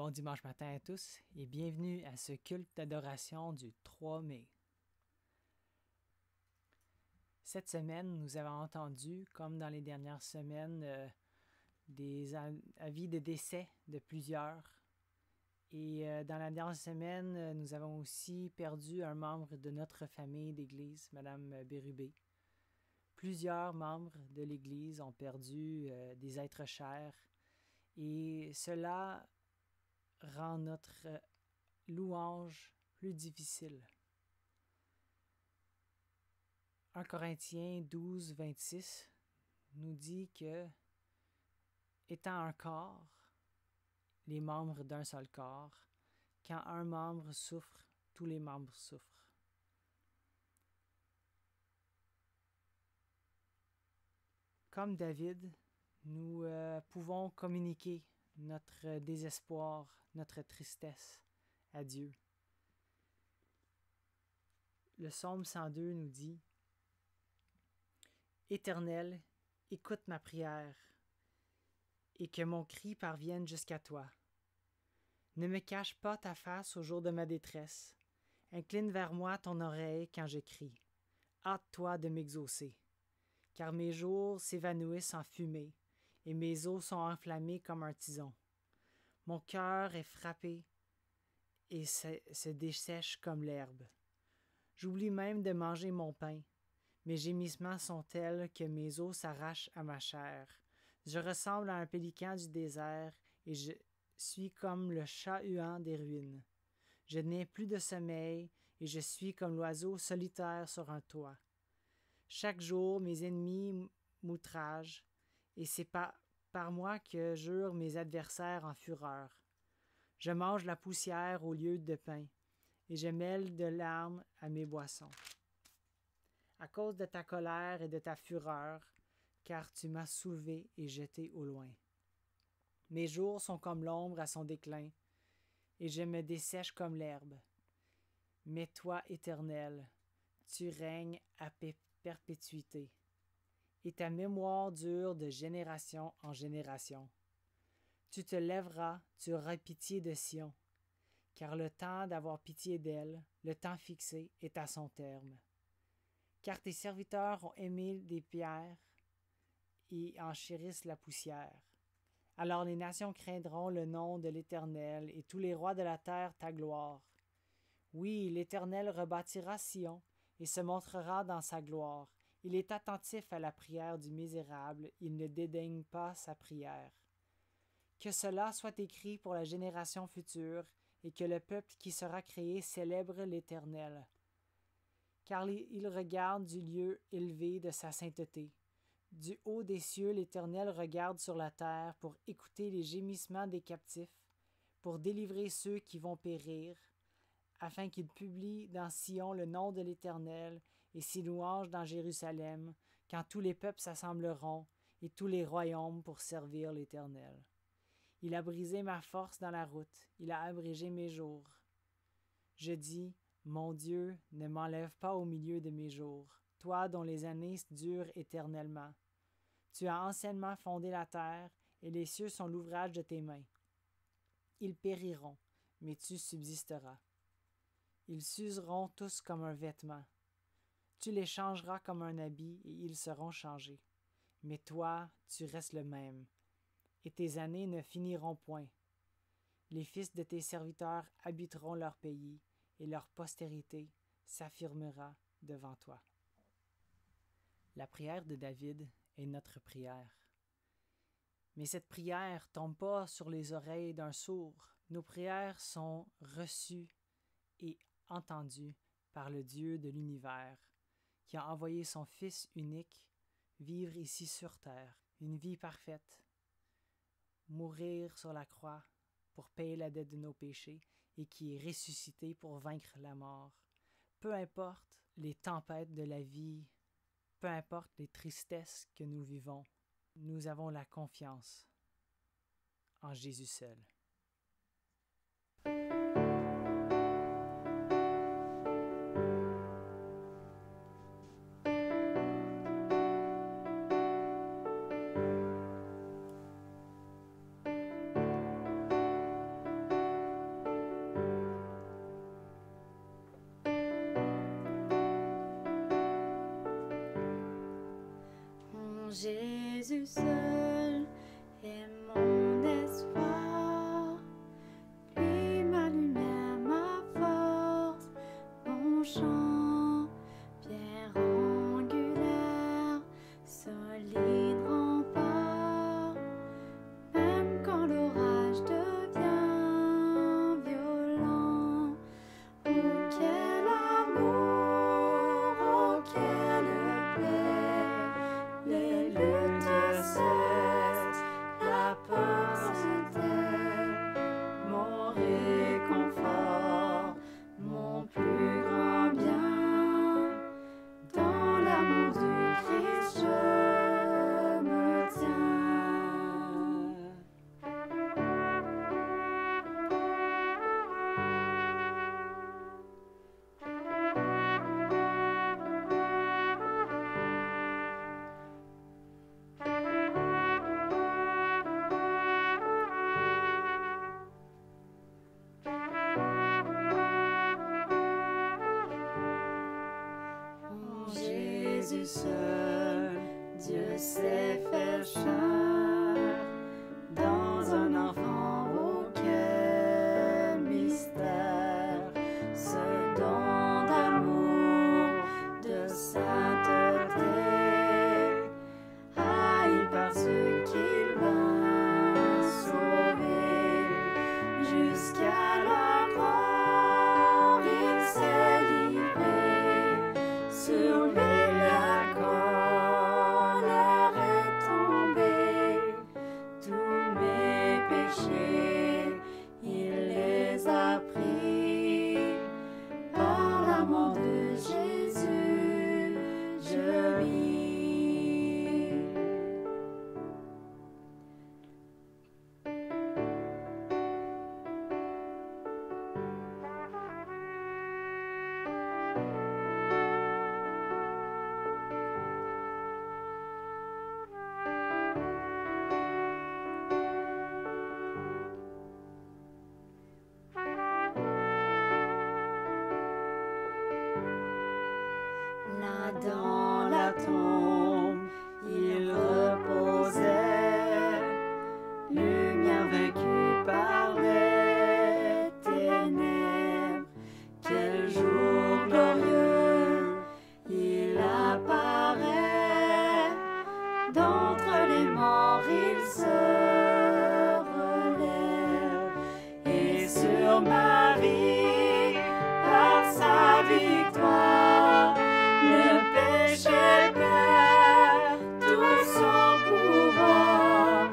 Bon dimanche matin à tous et bienvenue à ce culte d'adoration du 3 mai. Cette semaine, nous avons entendu, comme dans les dernières semaines, des avis de décès de plusieurs. Et dans la dernière semaine, nous avons aussi perdu un membre de notre famille d'Église, Madame Bérubé. Plusieurs membres de l'Église ont perdu des êtres chers et cela rend notre louange plus difficile. 1 Corinthiens 12, 26 nous dit que, étant un corps, les membres d'un seul corps, quand un membre souffre, tous les membres souffrent. Comme David, nous pouvons communiquer notre désespoir, notre tristesse à Dieu. Le psaume 102 nous dit « Éternel, écoute ma prière, et que mon cri parvienne jusqu'à toi. Ne me cache pas ta face au jour de ma détresse. Incline vers moi ton oreille quand je crie. Hâte-toi de m'exaucer. Car mes jours s'évanouissent en fumée, et mes os sont enflammés comme un tison. Mon cœur est frappé et se dessèche comme l'herbe. J'oublie même de manger mon pain. Mes gémissements sont tels que mes os s'arrachent à ma chair. Je ressemble à un pélican du désert et je suis comme le chat-huant des ruines. Je n'ai plus de sommeil et je suis comme l'oiseau solitaire sur un toit. Chaque jour, mes ennemis m'outragent et c'est par moi que jurent mes adversaires en fureur. Je mange la poussière au lieu de pain et je mêle de larmes à mes boissons. À cause de ta colère et de ta fureur, car tu m'as soulevé et jeté au loin. Mes jours sont comme l'ombre à son déclin, et je me dessèche comme l'herbe. Mais toi, Éternel, tu règnes à perpétuité, et ta mémoire dure de génération en génération. Tu te lèveras, tu auras pitié de Sion, car le temps d'avoir pitié d'elle, le temps fixé, est à son terme. Car tes serviteurs ont aimé des pierres et en chérissent la poussière. Alors les nations craindront le nom de l'Éternel et tous les rois de la terre ta gloire. Oui, l'Éternel rebâtira Sion et se montrera dans sa gloire. Il est attentif à la prière du misérable, il ne dédaigne pas sa prière. Que cela soit écrit pour la génération future et que le peuple qui sera créé célèbre l'Éternel. Car il regarde du lieu élevé de sa sainteté. Du haut des cieux, l'Éternel regarde sur la terre pour écouter les gémissements des captifs, pour délivrer ceux qui vont périr, afin qu'il publie dans Sion le nom de l'Éternel et ses louanges dans Jérusalem, quand tous les peuples s'assembleront et tous les royaumes pour servir l'Éternel. Il a brisé ma force dans la route, il a abrégé mes jours. Je dis, mon Dieu, ne m'enlève pas au milieu de mes jours, toi dont les années durent éternellement. Tu as anciennement fondé la terre, et les cieux sont l'ouvrage de tes mains. Ils périront, mais tu subsisteras. Ils s'useront tous comme un vêtement. Tu les changeras comme un habit, et ils seront changés. Mais toi, tu restes le même, et tes années ne finiront point. Les fils de tes serviteurs habiteront leur pays, et leur postérité s'affirmera devant toi. La prière de David est notre prière. Mais cette prière ne tombe pas sur les oreilles d'un sourd. Nos prières sont reçues et entendues par le Dieu de l'univers, qui a envoyé son Fils unique vivre ici sur terre, une vie parfaite, mourir sur la croix pour payer la dette de nos péchés et qui est ressuscité pour vaincre la mort. Peu importe les tempêtes de la vie, peu importe les tristesses que nous vivons, nous avons la confiance en Jésus seul. Jésus seul est mon espoir, lui ma lumière, ma force, mon chant, pierre angulaire, solide rempart. Même quand l'orage devient violent, oh quel amour, oh quelle paix, les luttes cessent, la peur se tait, mon réconfort, mon plus grand bien, dans l'amour du Christ je me tiens. Jésus seul, Dieu s'est fait chair, dans un enfant, oh quel mystère, ce don d'amour, de sainteté, haï par ceux qu'il vint sauver, jusqu'à la mort il s'est livré. Sur lui la colère est tombée, tous mes péchés, il les a pris. Par l'amour de Jésus, je vis. Là dans la tombe, il reposait, lumière vaincue par les ténèbres. Quel jour glorieux, il apparaît, d'entre les morts il se relève, et sur ma vie, par sa victoire, le péché perd tout son pouvoir.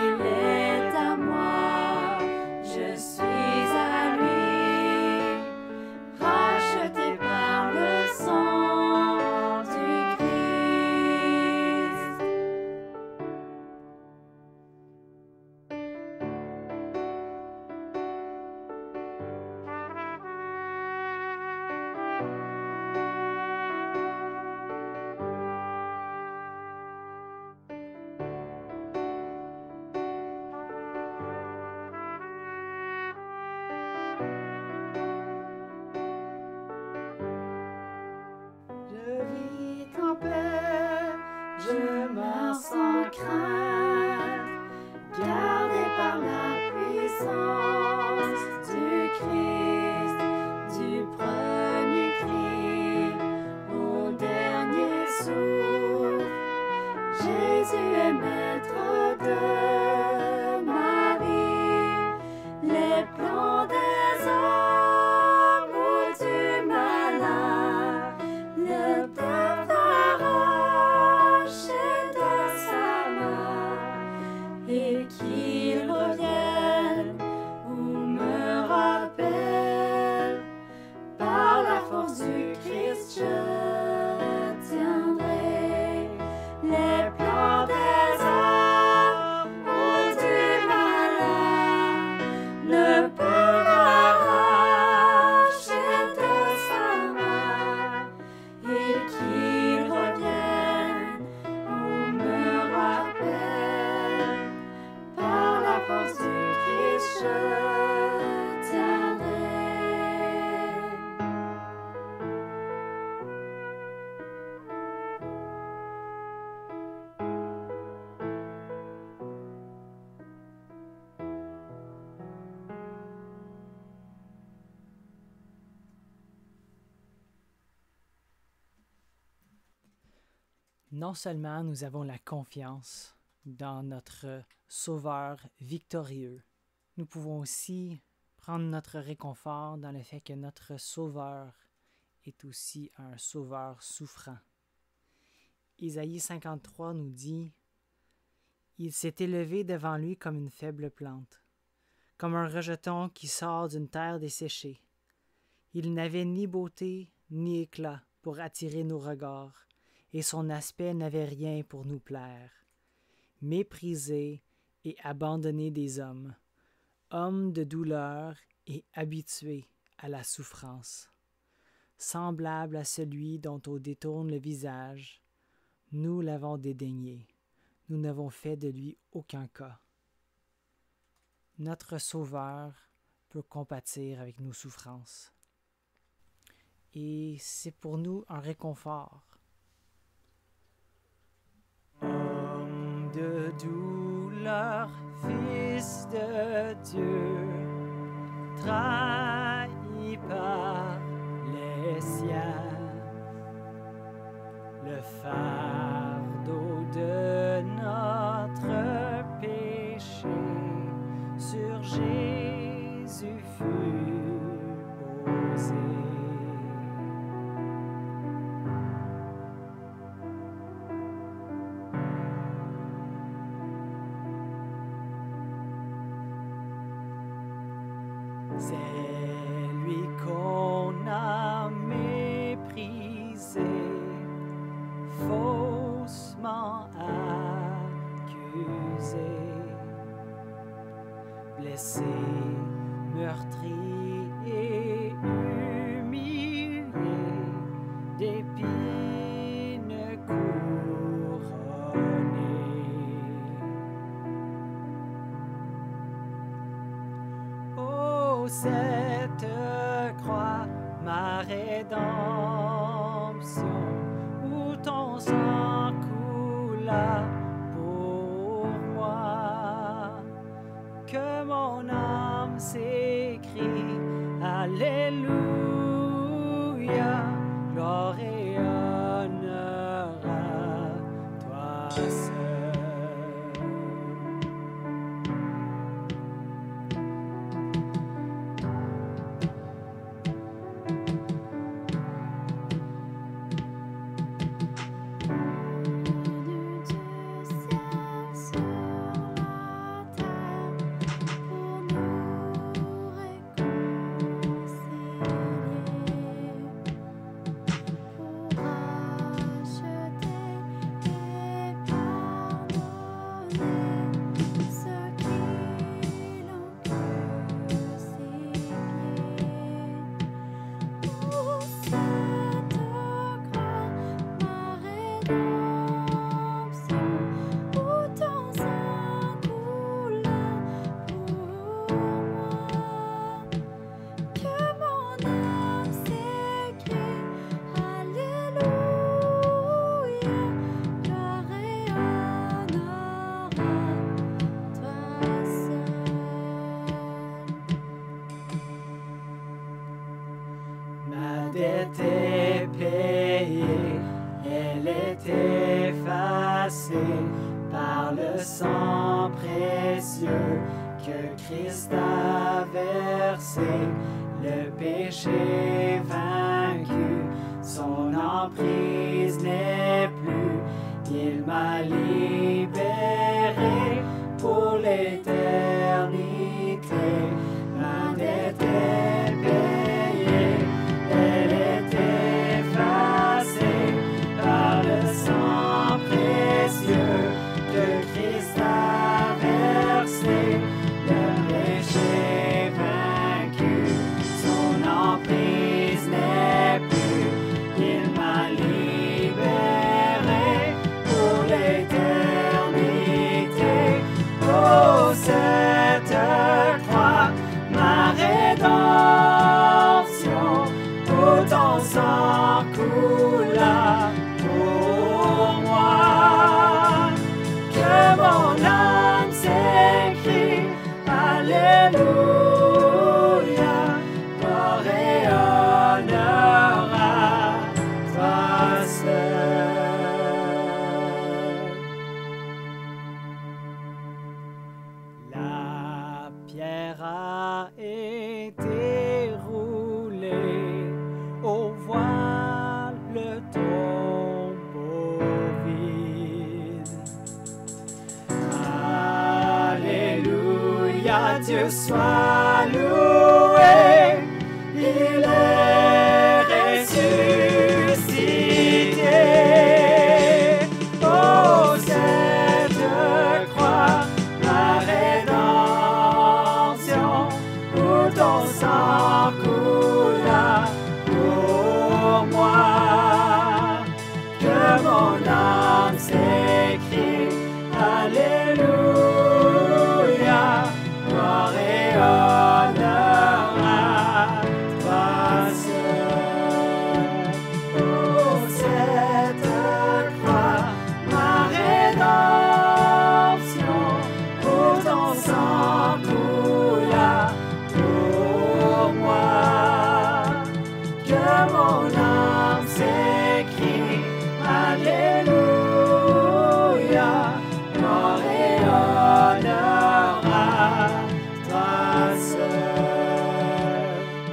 Il est à moi, je suis à lui, racheté par le sang du Christ. Je vis en paix, je meurs sans crainte, gardé par la puissance du Christ, du premier cri au dernier souffle. Jésus est maître de ma vie, les plans des hommes ou du malin, le terre arraché de sa main, et qu'il revienne ou me rappelle, par la force du Christ je tiendrai les plans des hommes. Non seulement nous avons la confiance dans notre Sauveur victorieux, nous pouvons aussi prendre notre réconfort dans le fait que notre Sauveur est aussi un Sauveur souffrant. Isaïe 53 nous dit « Il s'est élevé devant lui comme une faible plante, comme un rejeton qui sort d'une terre desséchée. Il n'avait ni beauté ni éclat pour attirer nos regards, et son aspect n'avait rien pour nous plaire. Méprisé et abandonné des hommes, homme de douleur et habitué à la souffrance. Semblable à celui dont on détourne le visage, nous l'avons dédaigné, nous n'avons fait de lui aucun cas. » Notre Sauveur peut compatir avec nos souffrances. Et c'est pour nous un réconfort. Homme de douleur, Fils de Dieu, trahi par les siens, le fardeau de notre péché sur Jésus fut posé. C'est lui qu'on a méprisé, faussement accusé, blessé, meurtri et humilié, d'épines couronné. Oh, cette croix, ma rédemption, où ton sang coula pour moi, que mon âme s'écrie, Alléluia, gloire et honneur à toi seul. Était payée, elle est effacée par le sang précieux que Christ a versé, le péché vaincu, son emprise n'est plus, il m'a libéré pour l'éternité, ma dette est payée. Elle est effacée par le sang précieux que Christ a versé, le péché vaincu, son emprise n'est plus, il m'a libéré pour l'éternité. Oh, mer a été roulée, au voile le tombeau vide. Alléluia, Dieu soit loué, il est ressuscité. Oh, cette croix, ma rédemption, où ton sang coula pour moi, que mon âme s'écrie, Alléluia, gloire et honneur à toi seul. Oh, cette croix, ma rédemption, où ton sang coula pour moi, que mon âme s'écrie, Alléluia, gloire et honneur à toi seul.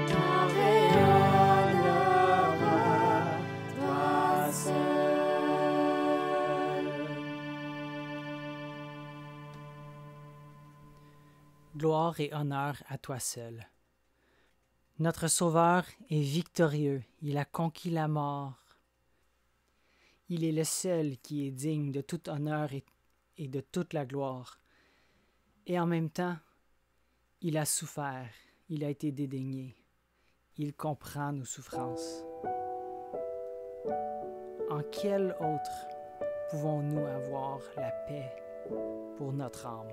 Gloire et honneur à toi seul. Gloire et honneur à toi seul. Notre Sauveur est victorieux, il a conquis la mort. Il est le seul qui est digne de tout honneur et de toute la gloire. Et en même temps, il a souffert, il a été dédaigné. Il comprend nos souffrances. En quel autre pouvons-nous avoir la paix pour notre âme?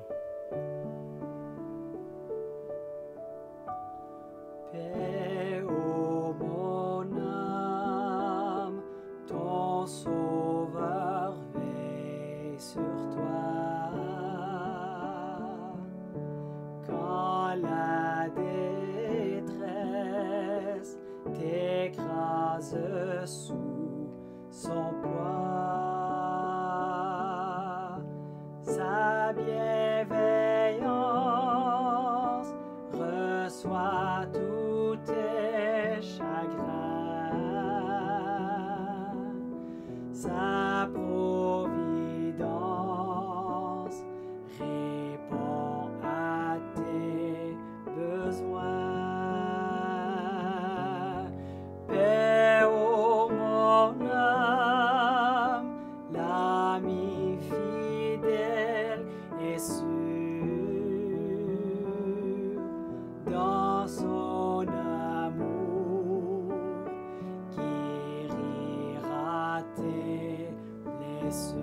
Paix, ô mon âme, ton Sauveur veille sur toi. Quand la détresse t'écrase sous son poids, sa bienveillance reçoit tous tes chagrins, sa providence répond à tes besoins. Paix, ô mon âme, l'ami fidèle est sûr dans son amour, guérira tes blessures.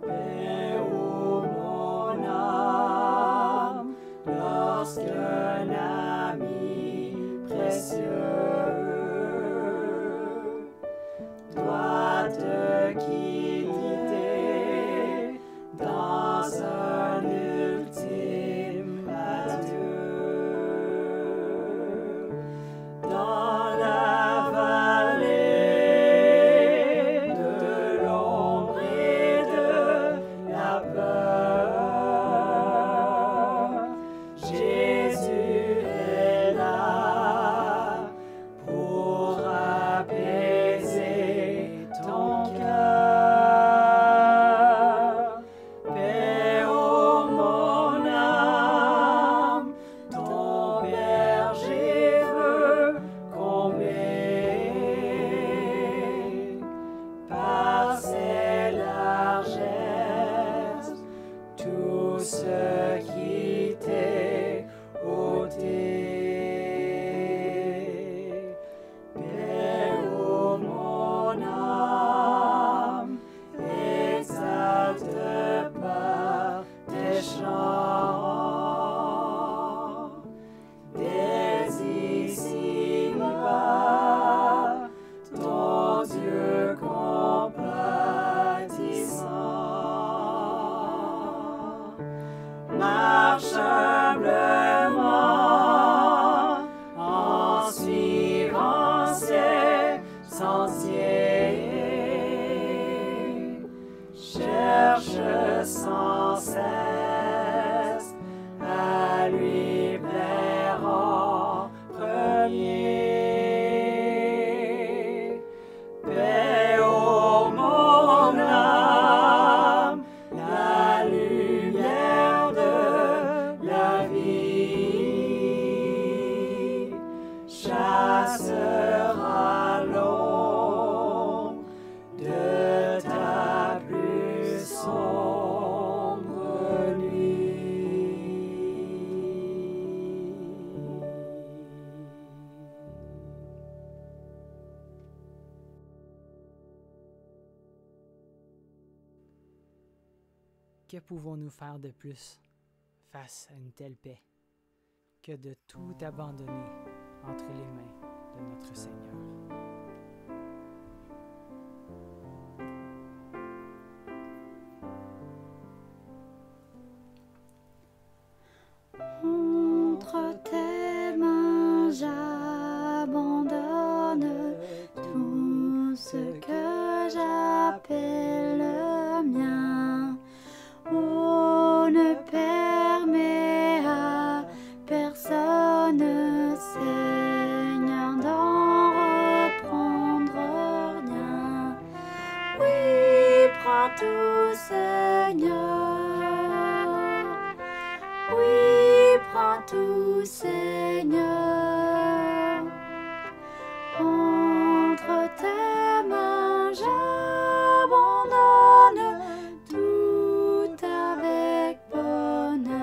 Paix, ô mon âme, lorsqu'un ami précieux doit te quitter que pouvons-nous faire de plus face à une telle paix que de tout abandonner entre les mains de notre Seigneur? Entre tes mains, j'abandonne tout ce que j'appelle le mien. Oh, ne permets à personne, Seigneur, d'en reprendre rien. Oui, prends tout, Seigneur. Oui, prends tout, Seigneur. Entre tes mains, j'abandonne tout avec bonheur.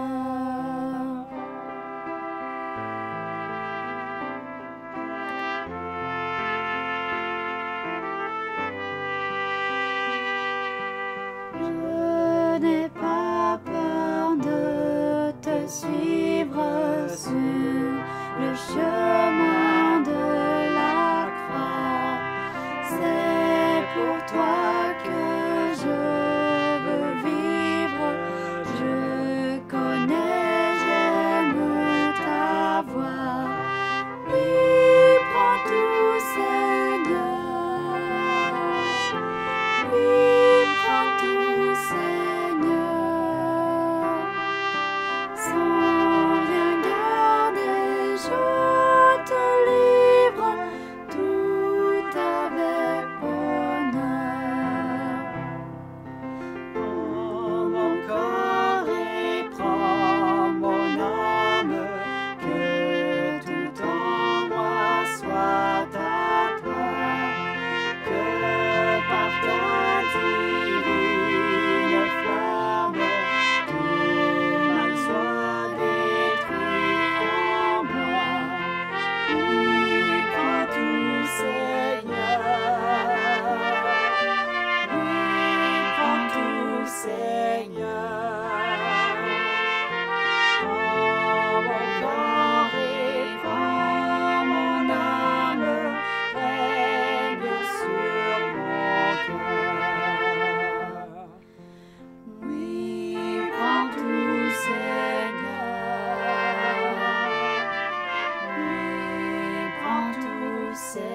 Je n'ai pas peur de te suivre sur le chemin de la croix. C'est pour toi que je veux vivre. Je connais, j'aime ta voix. Oui, prends tout, Seigneur. Oui, prends tout, Seigneur. Sans rien garder, je te livre tout avec bonheur. Prends mon corps et prends mon âme, que tout en moi soit à toi, que par ta divine flamme, tout mal soit détruit en moi. Oui, prends tout, Seigneur. Oui, prends tout, Seigneur. Prends mon corps et prends mon âme, règne sur mon cœur. Oui, prends tout, Seigneur. Oui, prends tout, Seigneur.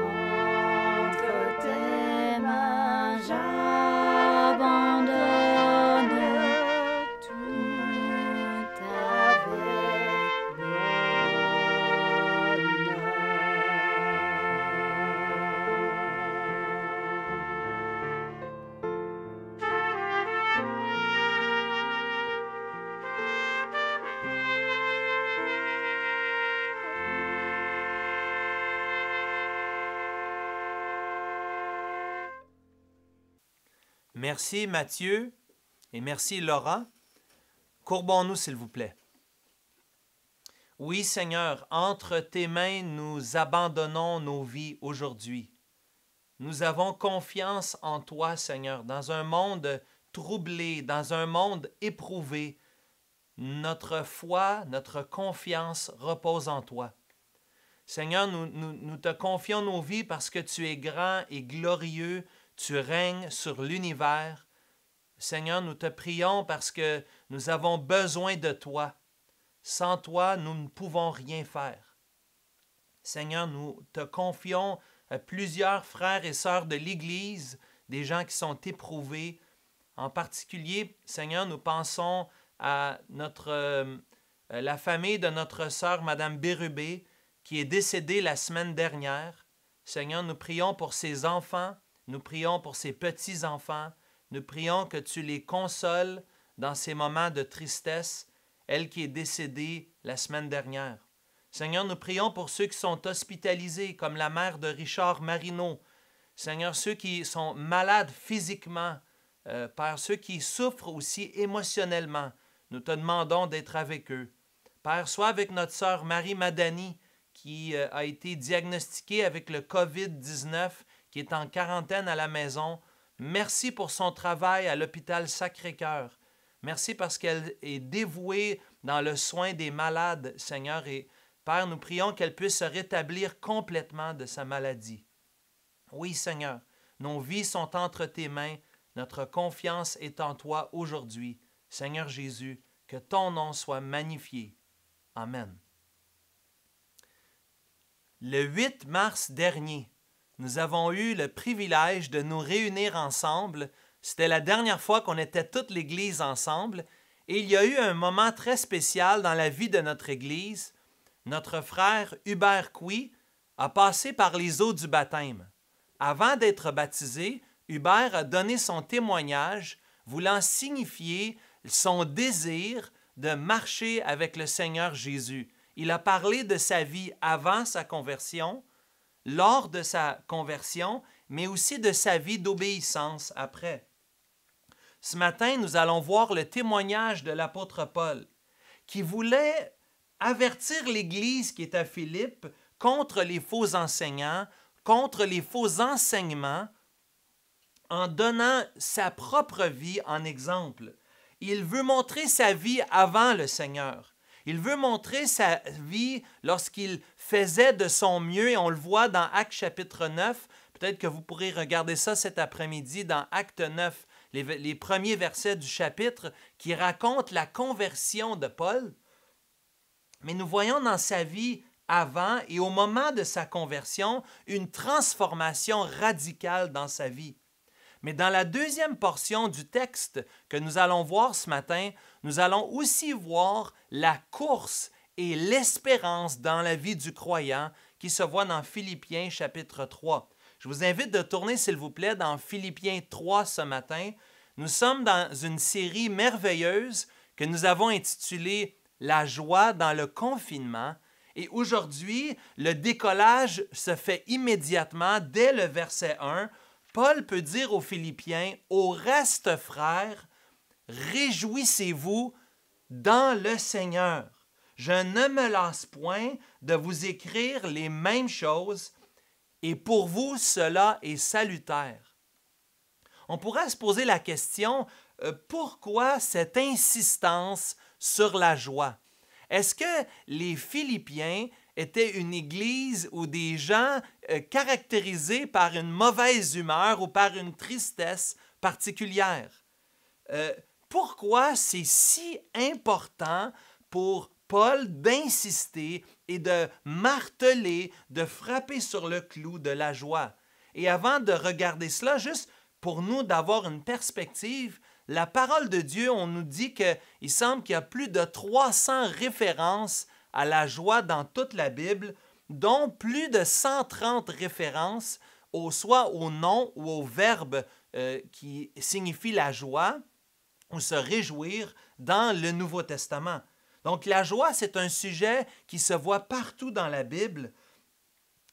Entre tes mains, j'abandonne tout avec Merci Mathieu et merci Laurent. Courbons-nous s'il vous plaît. Oui Seigneur, entre tes mains nous abandonnons nos vies aujourd'hui. Nous avons confiance en toi Seigneur, dans un monde troublé, dans un monde éprouvé. Notre foi, notre confiance repose en toi. Seigneur, nous te confions nos vies parce que tu es grand et glorieux, tu règnes sur l'univers. Seigneur, nous te prions parce que nous avons besoin de toi. Sans toi, nous ne pouvons rien faire. Seigneur, nous te confions plusieurs frères et sœurs de l'Église, des gens qui sont éprouvés. En particulier, Seigneur, nous pensons à la famille de notre sœur, Madame Bérubé, qui est décédée la semaine dernière. Seigneur, nous prions pour ses enfants, nous prions pour ses petits-enfants, nous prions que tu les consoles dans ces moments de tristesse, elle qui est décédée la semaine dernière. Seigneur, nous prions pour ceux qui sont hospitalisés, comme la mère de Richard Marino. Seigneur, ceux qui sont malades physiquement, Père, ceux qui souffrent aussi émotionnellement, nous te demandons d'être avec eux. Père, sois avec notre sœur Marie Madani, qui a été diagnostiquée avec le COVID-19, qui est en quarantaine à la maison. Merci pour son travail à l'hôpital Sacré-Cœur. Merci parce qu'elle est dévouée dans le soin des malades, Seigneur. Et Père, nous prions qu'elle puisse se rétablir complètement de sa maladie. Oui, Seigneur, nos vies sont entre tes mains. Notre confiance est en toi aujourd'hui. Seigneur Jésus, que ton nom soit magnifié. Amen. Le 8 mars dernier, nous avons eu le privilège de nous réunir ensemble. C'était la dernière fois qu'on était toute l'Église ensemble. Et il y a eu un moment très spécial dans la vie de notre Église. Notre frère Hubert Couy a passé par les eaux du baptême. Avant d'être baptisé, Hubert a donné son témoignage, voulant signifier son désir de marcher avec le Seigneur Jésus. Il a parlé de sa vie avant sa conversion, lors de sa conversion, mais aussi de sa vie d'obéissance après. Ce matin, nous allons voir le témoignage de l'apôtre Paul, qui voulait avertir l'Église qui est à Philippe contre les faux enseignants, contre les faux enseignements, en donnant sa propre vie en exemple. Il veut montrer sa vie avant le Seigneur. Il veut montrer sa vie lorsqu'il faisait de son mieux, et on le voit dans Actes chapitre 9. Peut-être que vous pourrez regarder ça cet après-midi dans Actes 9, les premiers versets du chapitre qui racontent la conversion de Paul. Mais nous voyons dans sa vie avant et au moment de sa conversion une transformation radicale dans sa vie. Mais dans la deuxième portion du texte que nous allons voir ce matin, nous allons aussi voir la course et l'espérance dans la vie du croyant qui se voit dans Philippiens chapitre 3. Je vous invite de tourner, s'il vous plaît, dans Philippiens 3 ce matin. Nous sommes dans une série merveilleuse que nous avons intitulée « La joie dans le confinement ». Et aujourd'hui, le décollage se fait immédiatement dès le verset 1. Paul peut dire aux Philippiens, « Au reste, frères, réjouissez-vous dans le Seigneur. Je ne me lasse point de vous écrire les mêmes choses, et pour vous, cela est salutaire. » On pourrait se poser la question, pourquoi cette insistance sur la joie? Est-ce que les Philippiens étaient une église ou des gens caractérisés par une mauvaise humeur ou par une tristesse particulière? Pourquoi c'est si important pour Paul d'insister et de marteler, de frapper sur le clou de la joie? Et avant de regarder cela, juste pour nous d'avoir une perspective, la parole de Dieu, on nous dit qu'il semble qu'il y a plus de 300 références à la joie dans toute la Bible, dont plus de 130 références soit au nom ou au verbe qui signifie la joie ou se réjouir dans le Nouveau Testament. Donc la joie, c'est un sujet qui se voit partout dans la Bible.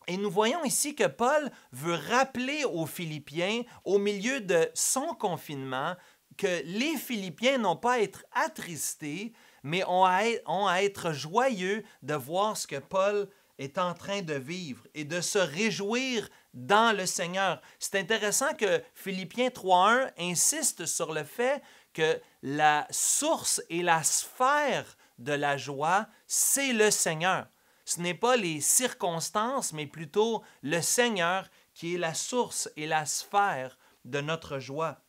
Et nous voyons ici que Paul veut rappeler aux Philippiens, au milieu de son confinement, que les Philippiens n'ont pas à être attristés, mais ont à être joyeux de voir ce que Paul est en train de vivre et de se réjouir dans le Seigneur. C'est intéressant que Philippiens 3.1 insiste sur le fait que la source et la sphère de la joie, c'est le Seigneur. Ce n'est pas les circonstances, mais plutôt le Seigneur qui est la source et la sphère de notre joie.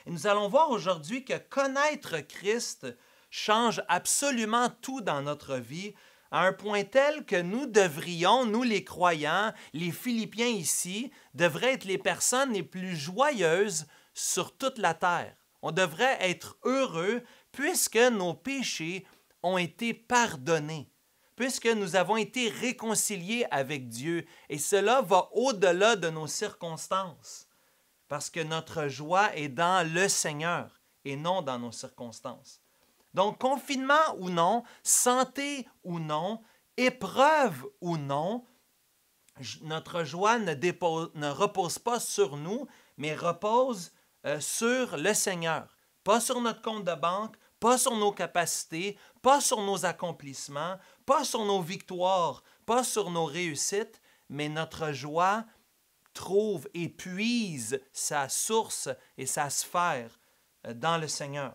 Et nous allons voir aujourd'hui que connaître Christ change absolument tout dans notre vie, à un point tel que nous devrions, nous les croyants, les Philippiens ici, devraient être les personnes les plus joyeuses sur toute la terre. On devrait être heureux puisque nos péchés ont été pardonnés, puisque nous avons été réconciliés avec Dieu, et cela va au-delà de nos circonstances. Parce que notre joie est dans le Seigneur et non dans nos circonstances. Donc, confinement ou non, santé ou non, épreuve ou non, notre joie ne repose pas sur nous, mais repose sur le Seigneur. Pas sur notre compte de banque, pas sur nos capacités, pas sur nos accomplissements, pas sur nos victoires, pas sur nos réussites, mais notre joie trouve et puise sa source et sa sphère dans le Seigneur.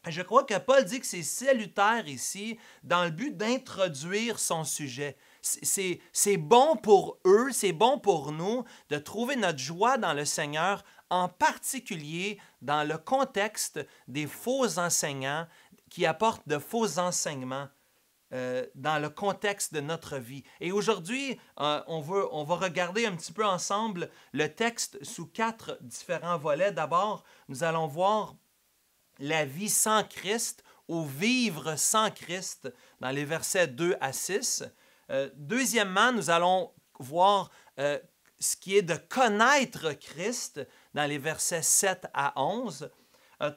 Je crois que Paul dit que c'est salutaire ici dans le but d'introduire son sujet. C'est bon pour eux, c'est bon pour nous de trouver notre joie dans le Seigneur, en particulier dans le contexte des faux enseignants qui apportent de faux enseignements dans le contexte de notre vie. Et aujourd'hui, on va regarder un petit peu ensemble le texte sous 4 différents volets. D'abord, nous allons voir la vie sans Christ ou vivre sans Christ dans les versets 2 à 6. Deuxièmement, nous allons voir ce qui est de connaître Christ dans les versets 7 à 11.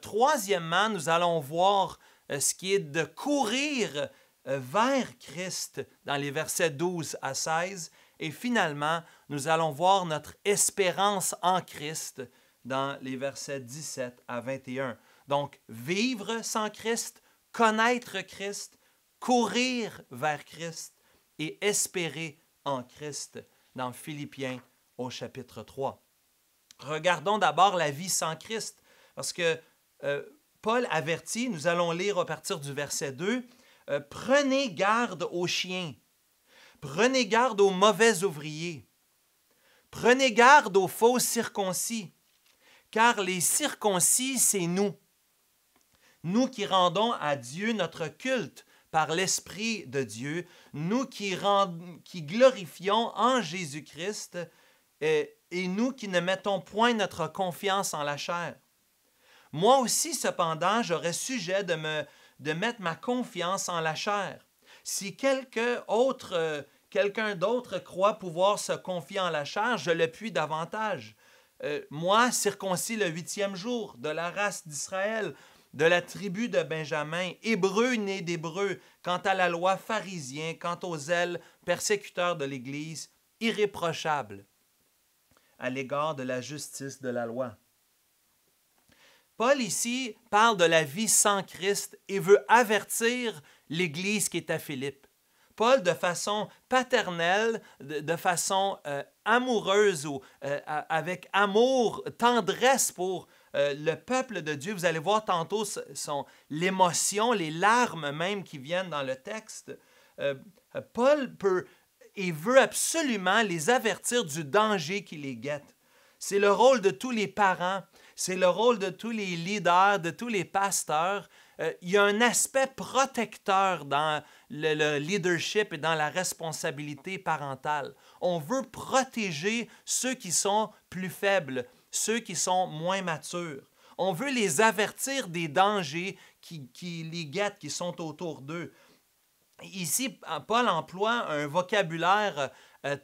Troisièmement, nous allons voir ce qui est de courir vers Christ dans les versets 12 à 16. Et finalement, nous allons voir notre espérance en Christ dans les versets 17 à 21. Donc, vivre sans Christ, connaître Christ, courir vers Christ et espérer en Christ dans Philippiens au chapitre 3. Regardons d'abord la vie sans Christ, parce que Paul avertit, nous allons lire à partir du verset 2, « Prenez garde aux chiens, prenez garde aux mauvais ouvriers, prenez garde aux faux circoncis, car les circoncis, c'est nous. Nous qui rendons à Dieu notre culte par l'Esprit de Dieu, nous qui glorifions en Jésus-Christ et nous qui ne mettons point notre confiance en la chair. Moi aussi, cependant, j'aurais sujet de mettre ma confiance en la chair. Si quelqu'un d'autre croit pouvoir se confier en la chair, je le puis davantage. Moi, circoncis le 8e jour, de la race d'Israël, de la tribu de Benjamin, hébreu né d'hébreu, quant à la loi pharisien, quant aux zèles persécuteurs de l'Église, irréprochable à l'égard de la justice de la loi. Paul ici parle de la vie sans Christ et veut avertir l'Église qui est à Philippe. Paul, de façon paternelle, de façon amoureuse ou avec amour, tendresse pour le peuple de Dieu. Vous allez voir tantôt l'émotion, les larmes même qui viennent dans le texte. Paul peut et veut absolument les avertir du danger qui les guette. C'est le rôle de tous les parents, c'est le rôle de tous les leaders, de tous les pasteurs. Il y a un aspect protecteur dans le leadership et dans la responsabilité parentale. On veut protéger ceux qui sont plus faibles, ceux qui sont moins matures. On veut les avertir des dangers qui les guettent, qui sont autour d'eux. Ici, Paul emploie un vocabulaire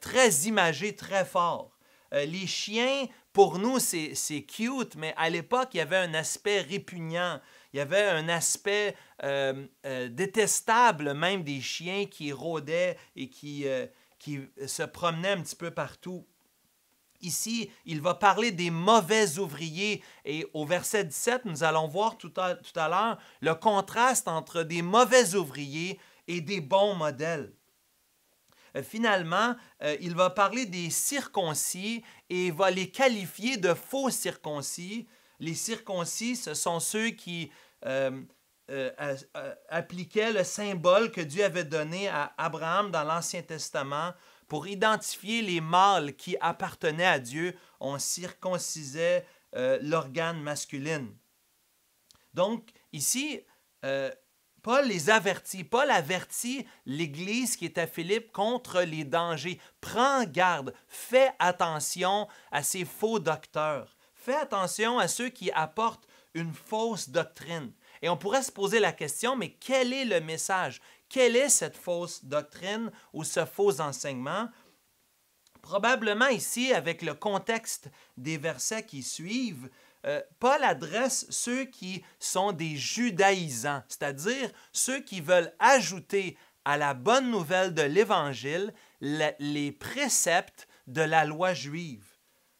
très imagé, très fort. Les chiens, pour nous, c'est cute, mais à l'époque, il y avait un aspect répugnant. Il y avait un aspect détestable même des chiens qui rôdaient et qui se promenaient un petit peu partout. Ici, il va parler des mauvais ouvriers et au verset 17, nous allons voir tout à l'heure le contraste entre des mauvais ouvriers et des bons modèles. Finalement, il va parler des circoncis et va les qualifier de faux circoncis. Les circoncis, ce sont ceux qui appliquaient le symbole que Dieu avait donné à Abraham dans l'Ancien Testament pour identifier les mâles qui appartenaient à Dieu. On circoncisait l'organe masculin. Donc, ici, Paul les avertit. Paul avertit l'Église qui est à Philippe contre les dangers. Prends garde, fais attention à ces faux docteurs. Fais attention à ceux qui apportent une fausse doctrine. Et on pourrait se poser la question, mais quel est le message? Quelle est cette fausse doctrine ou ce faux enseignement? Probablement ici, avec le contexte des versets qui suivent, Paul adresse ceux qui sont des judaïsants, c'est-à-dire ceux qui veulent ajouter à la bonne nouvelle de l'Évangile les préceptes de la loi juive,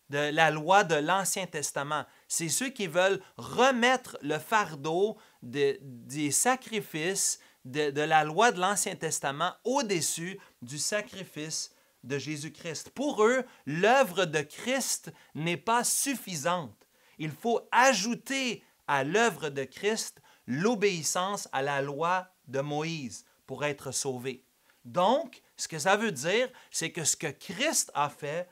de la loi de l'Ancien Testament. C'est ceux qui veulent remettre le fardeau des sacrifices de la loi de l'Ancien Testament au-dessus du sacrifice de Jésus-Christ. Pour eux, l'œuvre de Christ n'est pas suffisante. Il faut ajouter à l'œuvre de Christ l'obéissance à la loi de Moïse pour être sauvé. Donc, ce que ça veut dire, c'est que ce que Christ a fait,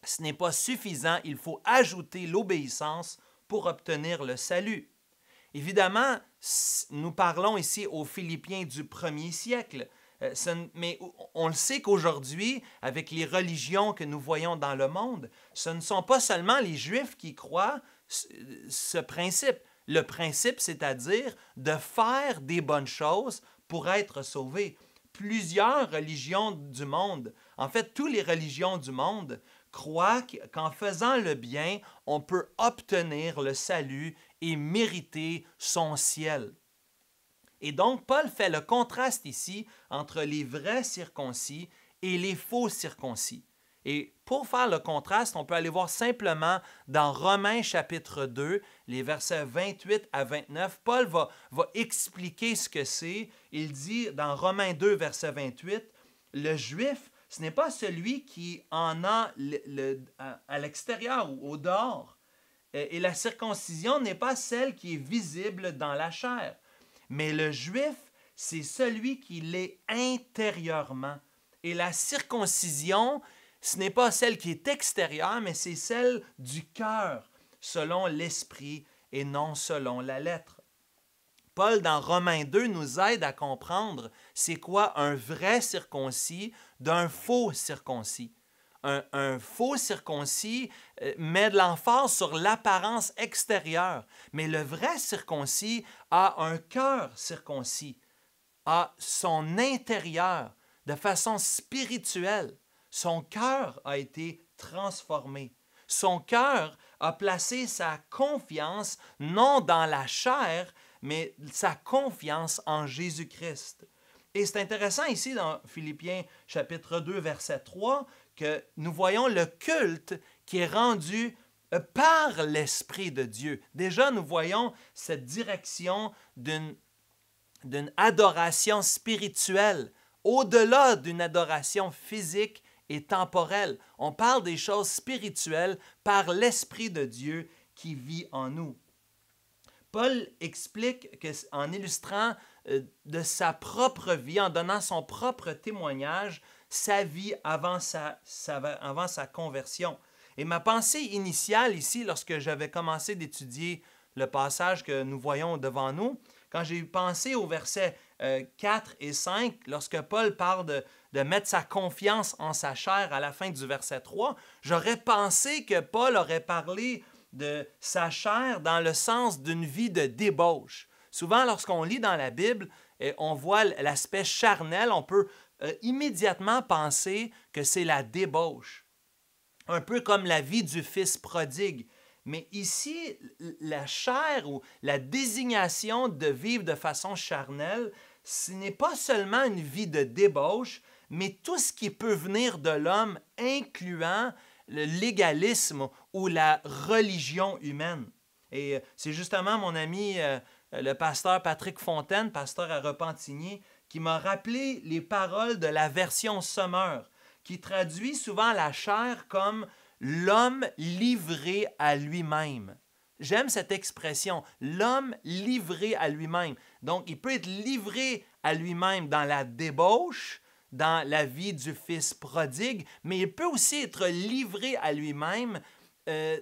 ce n'est pas suffisant. Il faut ajouter l'obéissance pour obtenir le salut. Évidemment, nous parlons ici aux Philippiens du 1er siècle, mais on le sait qu'aujourd'hui, avec les religions que nous voyons dans le monde, ce ne sont pas seulement les Juifs qui croient ce principe. Le principe, c'est-à-dire de faire des bonnes choses pour être sauvé. Plusieurs religions du monde, en fait, toutes les religions du monde, croient qu'en faisant le bien, on peut obtenir le salut et mériter son ciel. Et donc, Paul fait le contraste ici entre les vrais circoncis et les faux circoncis. Et pour faire le contraste, on peut aller voir simplement dans Romains chapitre 2, les versets 28 à 29. Paul va expliquer ce que c'est. Il dit dans Romains 2, verset 28, « Le juif, ce n'est pas celui qui en a à l'extérieur ou au dehors. Et la circoncision n'est pas celle qui est visible dans la chair. Mais le juif, c'est celui qui l'est intérieurement. Et la circoncision, ce n'est pas celle qui est extérieure, mais c'est celle du cœur, selon l'esprit et non selon la lettre. » Paul, dans Romains 2, nous aide à comprendre c'est quoi un vrai circoncis d'un faux circoncis. Un faux circoncis met de l'emphase sur l'apparence extérieure, mais le vrai circoncis a un cœur circoncis, a son intérieur de façon spirituelle. Son cœur a été transformé. Son cœur a placé sa confiance non dans la chair, mais sa confiance en Jésus-Christ. Et c'est intéressant ici dans Philippiens chapitre 2, verset 3, que nous voyons le culte qui est rendu par l'Esprit de Dieu. Déjà, nous voyons cette direction d'une adoration spirituelle, au-delà d'une adoration physique et temporelle. On parle des choses spirituelles par l'Esprit de Dieu qui vit en nous. Paul explique en illustrant de sa propre vie, en donnant son propre témoignage, sa vie avant sa conversion. Et ma pensée initiale ici, lorsque j'avais commencé d'étudier le passage que nous voyons devant nous, quand j'ai pensé aux versets 4 et 5, lorsque Paul parle de mettre sa confiance en sa chair à la fin du verset 3, j'aurais pensé que Paul aurait parlé de sa chair dans le sens d'une vie de débauche. Souvent, lorsqu'on lit dans la Bible, on voit l'aspect charnel, on peut immédiatement penser que c'est la débauche. Un peu comme la vie du fils prodigue. Mais ici, la chair ou la désignation de vivre de façon charnelle, ce n'est pas seulement une vie de débauche, mais tout ce qui peut venir de l'homme, incluant le légalisme ou la religion humaine. Et c'est justement mon ami, le pasteur Patrick Fontaine, pasteur à Repentigny, qui m'a rappelé les paroles de la version Sommeur, qui traduit souvent la chair comme l'homme livré à lui-même. J'aime cette expression, l'homme livré à lui-même. Donc, il peut être livré à lui-même dans la débauche, dans la vie du fils prodigue, mais il peut aussi être livré à lui-même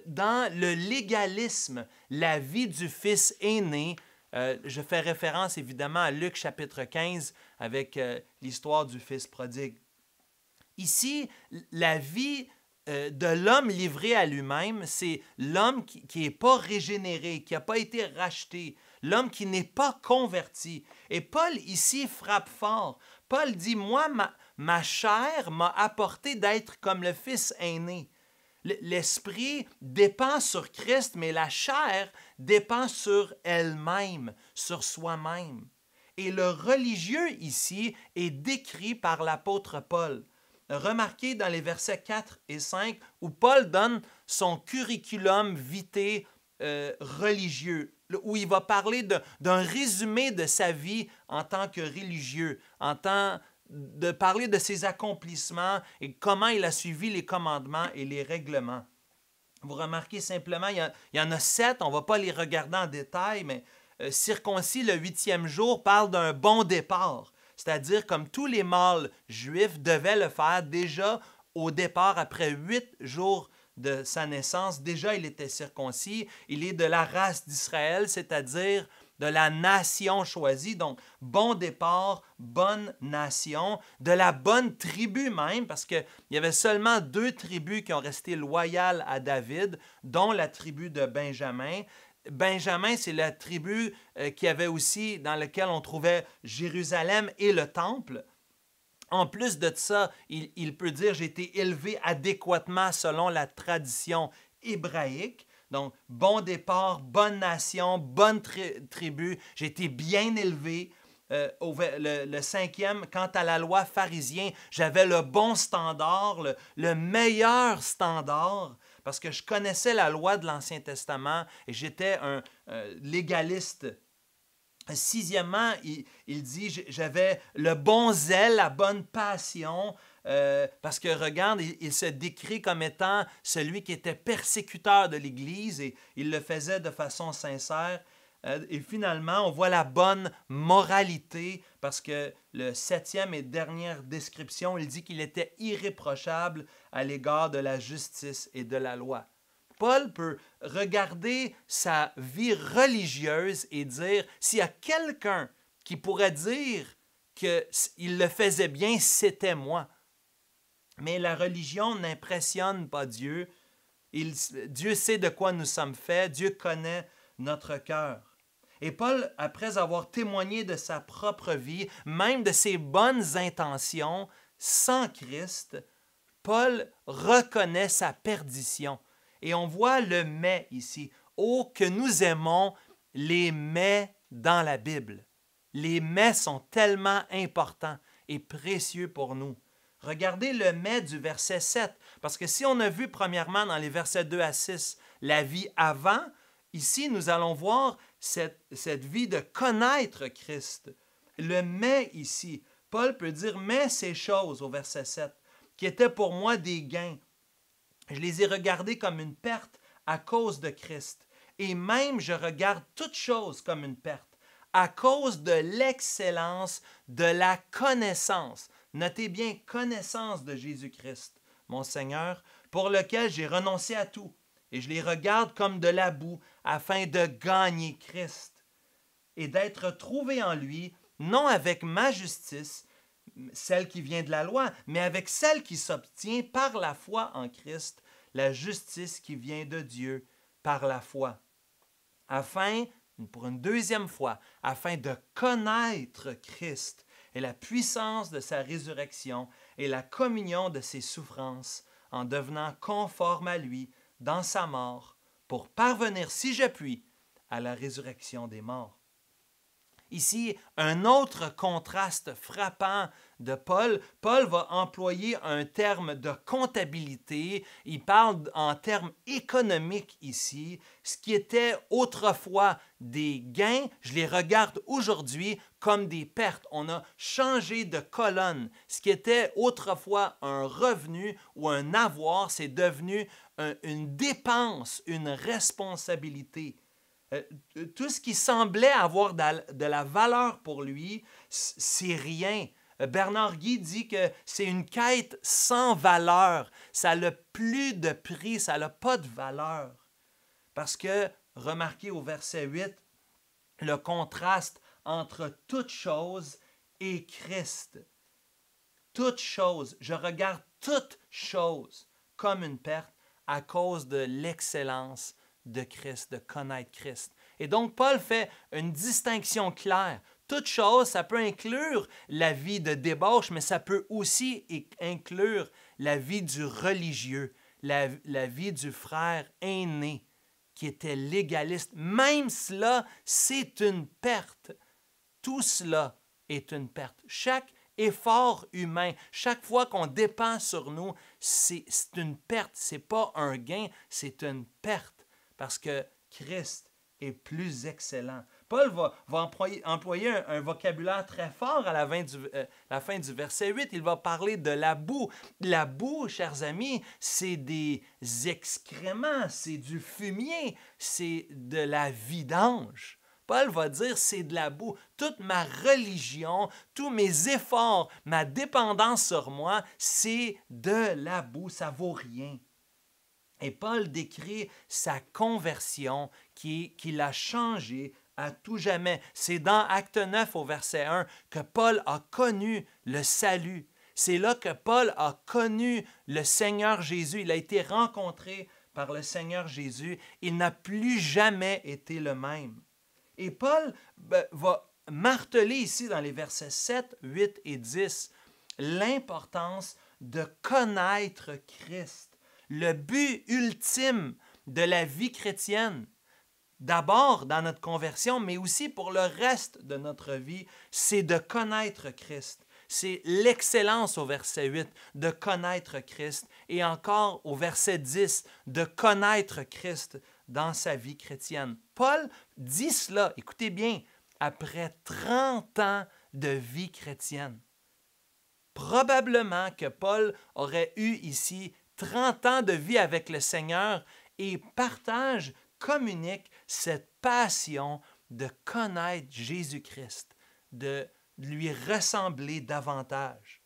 dans le légalisme, la vie du fils aîné. Je fais référence évidemment à Luc chapitre 15 avec l'histoire du fils prodigue. Ici, la vie de l'homme livré à lui-même, c'est l'homme qui n'est pas régénéré, qui n'a pas été racheté, l'homme qui n'est pas converti. Et Paul ici frappe fort. Paul dit, moi, ma chair m'a apporté d'être comme le fils aîné. L'esprit dépend sur Christ, mais la chair dépend sur elle-même, sur soi-même. Et le religieux ici est décrit par l'apôtre Paul. Remarquez dans les versets 4 et 5 où Paul donne son curriculum vitae religieux, où il va parler d'un résumé de sa vie en tant que religieux, en tant de parler de ses accomplissements et comment il a suivi les commandements et les règlements. Vous remarquez simplement, il y en a 7, on ne va pas les regarder en détail, mais circoncis le 8e jour parle d'un bon départ, c'est-à-dire comme tous les mâles juifs devaient le faire déjà au départ, après 8 jours de sa naissance, déjà il était circoncis, il est de la race d'Israël, c'est-à-dire de la nation choisie, donc bon départ, bonne nation, de la bonne tribu même, parce qu'il y avait seulement 2 tribus qui ont resté loyales à David, dont la tribu de Benjamin. Benjamin, c'est la tribu qui avait aussi, dans laquelle on trouvait Jérusalem et le temple. En plus de ça, il peut dire « j'ai été élevé adéquatement selon la tradition hébraïque ». Donc, bon départ, bonne nation, bonne tribu, j'ai été bien élevé. Le 5e, quant à la loi pharisien, j'avais le bon standard, le meilleur standard, parce que je connaissais la loi de l'Ancien Testament et j'étais un légaliste. 6e, il dit, j'avais le bon zèle, la bonne passion, parce que regarde, il se décrit comme étant celui qui était persécuteur de l'Église et il le faisait de façon sincère. Et finalement, on voit la bonne moralité parce que le 7e et dernière description, il dit qu'il était irréprochable à l'égard de la justice et de la loi. Paul peut regarder sa vie religieuse et dire, s'il y a quelqu'un qui pourrait dire qu'il le faisait bien, c'était moi. Mais la religion n'impressionne pas Dieu. Dieu sait de quoi nous sommes faits. Dieu connaît notre cœur. Et Paul, après avoir témoigné de sa propre vie, même de ses bonnes intentions, sans Christ, Paul reconnaît sa perdition. Et on voit le « mais » ici. « Oh, que nous aimons les « mais » dans la Bible. Les « mais » sont tellement importants et précieux pour nous. Regardez le « mais » du verset 7, parce que si on a vu premièrement dans les versets 2 à 6 la vie avant, ici nous allons voir cette vie de connaître Christ. Le « mais » ici, Paul peut dire « mais ces choses » au verset 7, qui étaient pour moi des gains. Je les ai regardés comme une perte à cause de Christ. Et même je regarde toutes choses comme une perte à cause de l'excellence de la connaissance. Notez bien, connaissance de Jésus-Christ, mon Seigneur, pour lequel j'ai renoncé à tout. Et je les regarde comme de la boue afin de gagner Christ et d'être trouvé en lui, non avec ma justice, celle qui vient de la loi, mais avec celle qui s'obtient par la foi en Christ, la justice qui vient de Dieu par la foi, afin, pour une deuxième fois, afin de connaître Christ et la puissance de sa résurrection et la communion de ses souffrances, en devenant conforme à lui dans sa mort, pour parvenir, si je puis, à la résurrection des morts. Ici, un autre contraste frappant de Paul. Paul va employer un terme de comptabilité. Il parle en termes économiques ici. Ce qui était autrefois des gains, je les regarde aujourd'hui comme des pertes. On a changé de colonne. Ce qui était autrefois un revenu ou un avoir, c'est devenu une dépense, une responsabilité. Tout ce qui semblait avoir de la valeur pour lui, c'est rien. Bernard Guy dit que c'est une quête sans valeur. Ça n'a plus de prix, ça n'a pas de valeur. Parce que, remarquez au verset 8, le contraste entre toute chose et Christ. Toute chose, je regarde toute chose comme une perte à cause de l'excellence de Christ, de connaître Christ. Et donc, Paul fait une distinction claire. Toute chose, ça peut inclure la vie de débauche, mais ça peut aussi inclure la vie du religieux, la vie du frère aîné qui était légaliste. Même cela, c'est une perte. Tout cela est une perte. Chaque effort humain, chaque fois qu'on dépend sur nous, c'est une perte. Ce n'est pas un gain, c'est une perte. Parce que Christ est plus excellent, Paul va employer un vocabulaire très fort à la fin du verset 8. Il va parler de la boue. La boue, chers amis, c'est des excréments, c'est du fumier, c'est de la vidange. Paul va dire, c'est de la boue. Toute ma religion, tous mes efforts, ma dépendance sur moi, c'est de la boue, ça vaut rien. Et Paul décrit sa conversion qui l'a changé à tout jamais. C'est dans Acte 9 au verset 1 que Paul a connu le salut. C'est là que Paul a connu le Seigneur Jésus. Il a été rencontré par le Seigneur Jésus. Il n'a plus jamais été le même. Et Paul va marteler ici dans les versets 7, 8 et 10 l'importance de connaître Christ. Le but ultime de la vie chrétienne, d'abord dans notre conversion, mais aussi pour le reste de notre vie, c'est de connaître Christ. C'est l'excellence au verset 8, de connaître Christ. Et encore au verset 10, de connaître Christ dans sa vie chrétienne. Paul dit cela, écoutez bien, après 30 ans de vie chrétienne. Probablement que Paul aurait eu ici 30 ans de vie avec le Seigneur et communique cette passion de connaître Jésus-Christ, de lui ressembler davantage.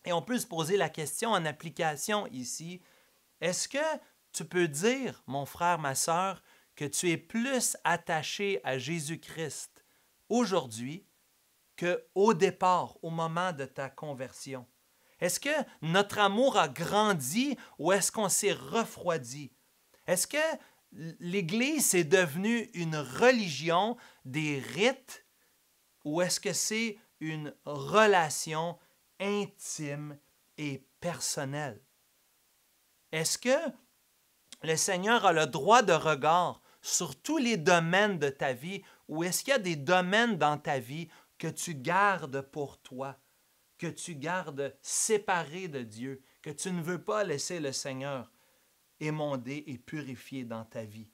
Et on peut se poser la question en application ici, est-ce que tu peux dire, mon frère, ma sœur, que tu es plus attaché à Jésus-Christ aujourd'hui qu'au départ, au moment de ta conversion? Est-ce que notre amour a grandi ou est-ce qu'on s'est refroidi? Est-ce que l'Église est devenue une religion, des rites, ou est-ce que c'est une relation intime et personnelle? Est-ce que le Seigneur a le droit de regard sur tous les domaines de ta vie ou est-ce qu'il y a des domaines dans ta vie que tu gardes pour toi, que tu gardes séparés de Dieu, que tu ne veux pas laisser le Seigneur émonder et purifier dans ta vie?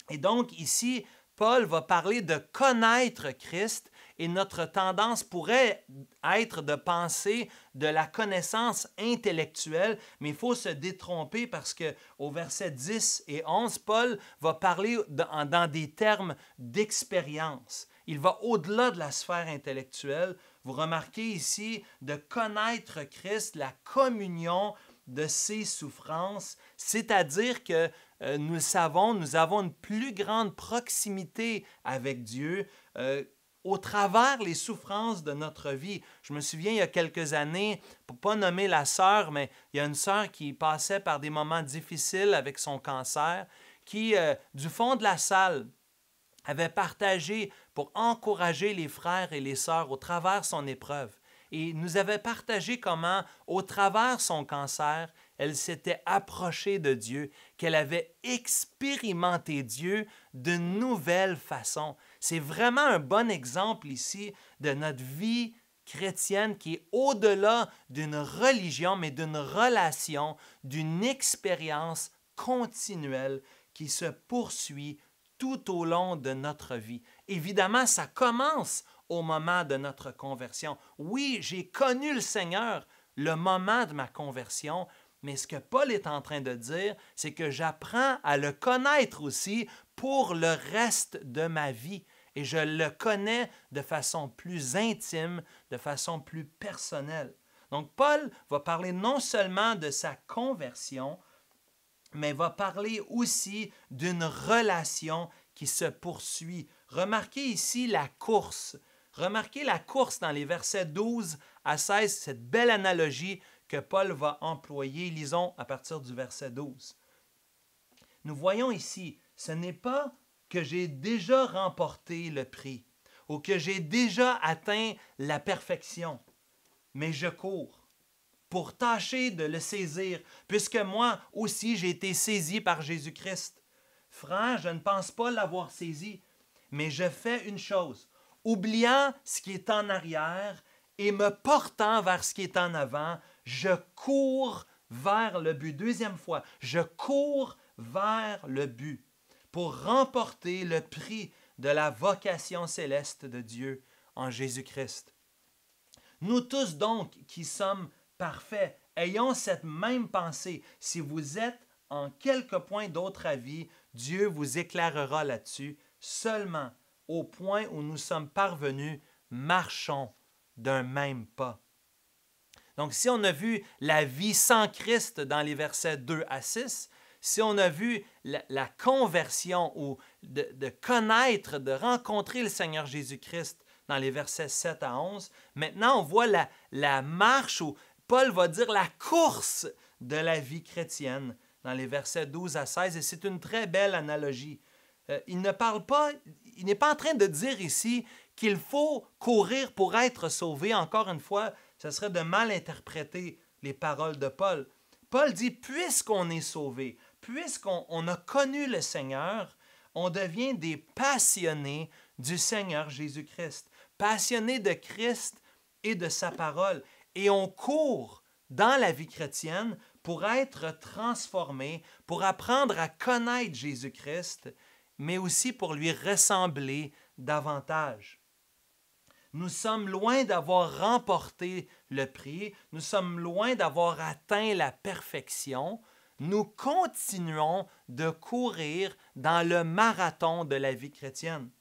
Et donc ici, Paul va parler de connaître Christ et notre tendance pourrait être de penser de la connaissance intellectuelle, mais il faut se détromper parce qu'au verset 10 et 11, Paul va parler dans des termes d'expérience. Il va au-delà de la sphère intellectuelle. Vous remarquez ici de connaître Christ, la communion de ses souffrances, c'est-à-dire que nous le savons, nous avons une plus grande proximité avec Dieu au travers les souffrances de notre vie. Je me souviens, il y a quelques années, pour ne pas nommer la sœur, mais il y a une sœur qui passait par des moments difficiles avec son cancer, qui, du fond de la salle, avait partagé pour encourager les frères et les sœurs au travers son épreuve. Et nous avait partagé comment, au travers son cancer, elle s'était approchée de Dieu, qu'elle avait expérimenté Dieu d'une nouvelle façon. C'est vraiment un bon exemple ici de notre vie chrétienne qui est au-delà d'une religion, mais d'une relation, d'une expérience continuelle qui se poursuit tout au long de notre vie. Évidemment, ça commence au moment de notre conversion. Oui, j'ai connu le Seigneur le moment de ma conversion, mais ce que Paul est en train de dire, c'est que j'apprends à le connaître aussi pour le reste de ma vie. Et je le connais de façon plus intime, de façon plus personnelle. Donc, Paul va parler non seulement de sa conversion, mais va parler aussi d'une relation qui se poursuit. Remarquez ici la course. Remarquez la course dans les versets 12 à 16, cette belle analogie que Paul va employer. Lisons à partir du verset 12. Nous voyons ici, ce n'est pas que j'ai déjà remporté le prix ou que j'ai déjà atteint la perfection, mais je cours pour tâcher de le saisir, puisque moi aussi j'ai été saisi par Jésus-Christ. Frère, je ne pense pas l'avoir saisi, mais je fais une chose, oubliant ce qui est en arrière et me portant vers ce qui est en avant, je cours vers le but. Deuxième fois, je cours vers le but pour remporter le prix de la vocation céleste de Dieu en Jésus-Christ. Nous tous donc qui sommes parfaits, ayons cette même pensée. Si vous êtes en quelque point d'autre avis, Dieu vous éclairera là-dessus. Seulement, au point où nous sommes parvenus, marchons d'un même pas. Donc, si on a vu la vie sans Christ dans les versets 2 à 6, si on a vu la conversion ou de connaître, de rencontrer le Seigneur Jésus-Christ dans les versets 7 à 11, maintenant on voit la marche, ou Paul va dire la course de la vie chrétienne dans les versets 12 à 16, et c'est une très belle analogie. Il n'est pas en train de dire ici qu'il faut courir pour être sauvé. Encore une fois, ce serait de mal interpréter les paroles de Paul. Paul dit, puisqu'on est sauvé, puisqu'on a connu le Seigneur, on devient des passionnés du Seigneur Jésus-Christ, passionnés de Christ et de sa parole. Et on court dans la vie chrétienne pour être transformés, pour apprendre à connaître Jésus-Christ, mais aussi pour lui ressembler davantage. Nous sommes loin d'avoir remporté le prix, nous sommes loin d'avoir atteint la perfection. Nous continuons de courir dans le marathon de la vie chrétienne.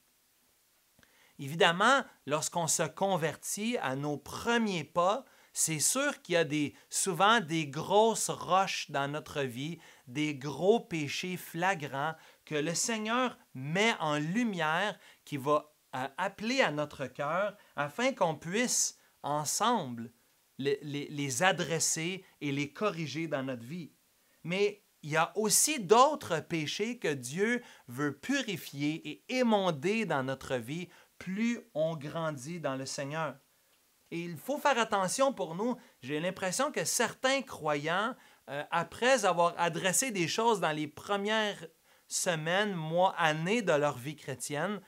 Évidemment, lorsqu'on se convertit à nos premiers pas, c'est sûr qu'il y a souvent des grosses roches dans notre vie, des gros péchés flagrants que le Seigneur met en lumière, qui va appeler à notre cœur afin qu'on puisse ensemble les adresser et les corriger dans notre vie. Mais il y a aussi d'autres péchés que Dieu veut purifier et émonder dans notre vie plus on grandit dans le Seigneur. Et il faut faire attention pour nous. J'ai l'impression que certains croyants, après avoir adressé des choses dans les premières semaines, mois, années de leur vie chrétienne,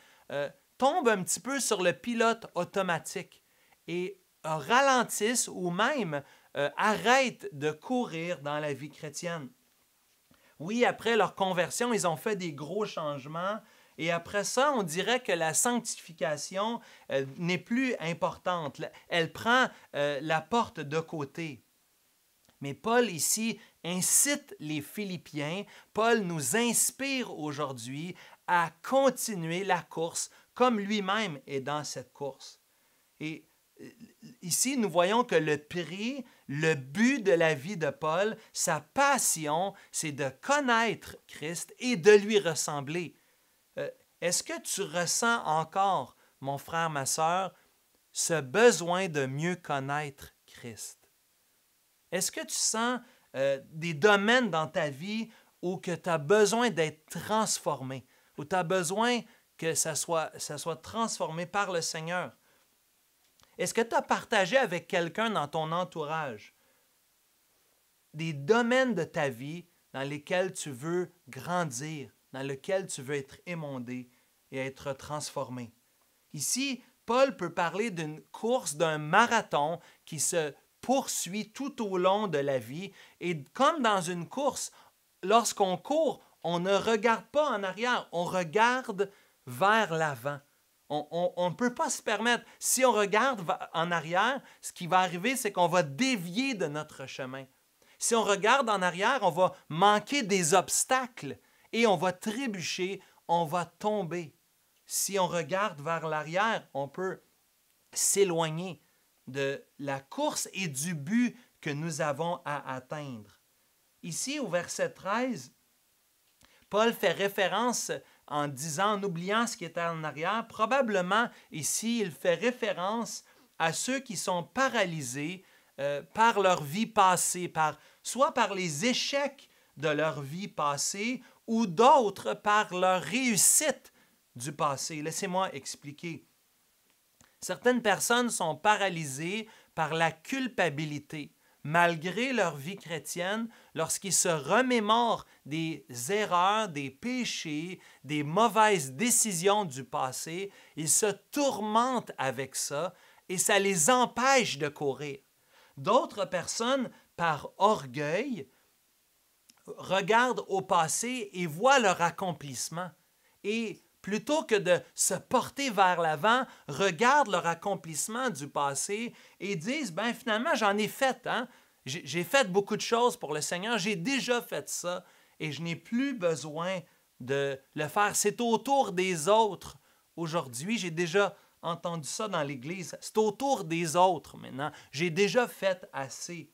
tombent un petit peu sur le pilote automatique et ralentissent ou même arrêtent de courir dans la vie chrétienne. Oui, après leur conversion, ils ont fait des gros changements. Et après ça, on dirait que la sanctification n'est plus importante. Elle prend la porte de côté. Mais Paul ici incite les Philippiens, Paul nous inspire aujourd'hui à continuer la course comme lui-même est dans cette course. Et ici, nous voyons que le prix, le but de la vie de Paul, sa passion, c'est de connaître Christ et de lui ressembler. Est-ce que tu ressens encore, mon frère, ma sœur, ce besoin de mieux connaître Christ? Est-ce que tu sens des domaines dans ta vie où tu as besoin d'être transformé, où tu as besoin que ça soit transformé par le Seigneur? Est-ce que tu as partagé avec quelqu'un dans ton entourage des domaines de ta vie dans lesquels tu veux grandir, dans lesquels tu veux être émondé et être transformé? Ici, Paul peut parler d'une course, d'un marathon qui se poursuit tout au long de la vie. Et comme dans une course, lorsqu'on court, on ne regarde pas en arrière, on regarde vers l'avant. On ne peut pas se permettre, si on regarde en arrière, ce qui va arriver, c'est qu'on va dévier de notre chemin. Si on regarde en arrière, on va manquer des obstacles et on va trébucher, on va tomber. Si on regarde vers l'arrière, on peut s'éloigner de la course et du but que nous avons à atteindre. Ici, au verset 13, Paul fait référence en disant, en oubliant ce qui était en arrière, probablement ici, il fait référence à ceux qui sont paralysés par leur vie passée, soit par les échecs de leur vie passée ou d'autres par leur réussite du passé. Laissez-moi expliquer. Certaines personnes sont paralysées par la culpabilité, malgré leur vie chrétienne, lorsqu'ils se remémorent des erreurs, des péchés, des mauvaises décisions du passé, ils se tourmentent avec ça et ça les empêche de courir. D'autres personnes, par orgueil, regardent au passé et voient leur accomplissement et plutôt que de se porter vers l'avant, regardent leur accomplissement du passé et disent, ben finalement, j'en ai fait, hein? J'ai fait beaucoup de choses pour le Seigneur, j'ai déjà fait ça et je n'ai plus besoin de le faire. C'est au tour des autres. Aujourd'hui, j'ai déjà entendu ça dans l'Église. C'est au tour des autres maintenant. J'ai déjà fait assez.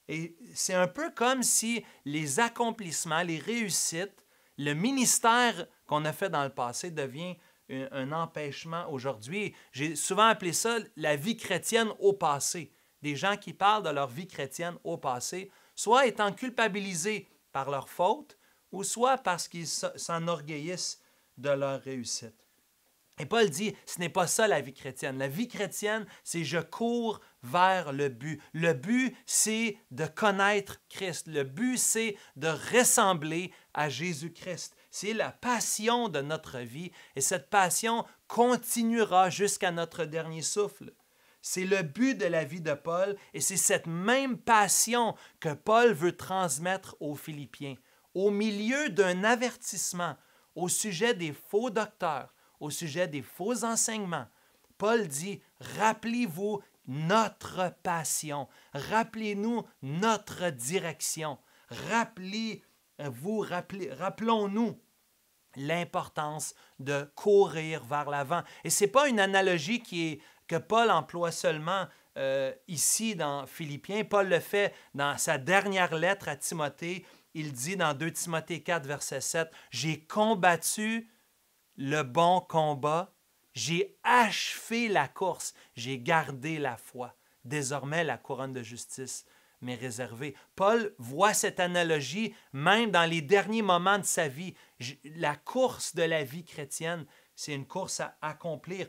Et c'est un peu comme si les accomplissements, les réussites, le ministère qu'on a fait dans le passé devient un empêchement aujourd'hui. J'ai souvent appelé ça la vie chrétienne au passé. Des gens qui parlent de leur vie chrétienne au passé, soit étant culpabilisés par leur faute, ou soit parce qu'ils s'enorgueillissent de leur réussite. Et Paul dit, ce n'est pas ça la vie chrétienne. La vie chrétienne, c'est je cours vers le but. Le but, c'est de connaître Christ. Le but, c'est de ressembler à Jésus-Christ. C'est la passion de notre vie et cette passion continuera jusqu'à notre dernier souffle. C'est le but de la vie de Paul et c'est cette même passion que Paul veut transmettre aux Philippiens. Au milieu d'un avertissement au sujet des faux docteurs, au sujet des faux enseignements, Paul dit, rappelez-vous notre passion, rappelez-nous notre direction, rappelons-nous l'importance de courir vers l'avant. Et ce n'est pas une analogie que Paul emploie seulement ici dans Philippiens. Paul le fait dans sa dernière lettre à Timothée. Il dit dans 2 Timothée 4, verset 7, « J'ai combattu le bon combat, j'ai achevé la course, j'ai gardé la foi. Désormais, la couronne de justice m'est réservée. » Paul voit cette analogie même dans les derniers moments de sa vie. La course de la vie chrétienne, c'est une course à accomplir.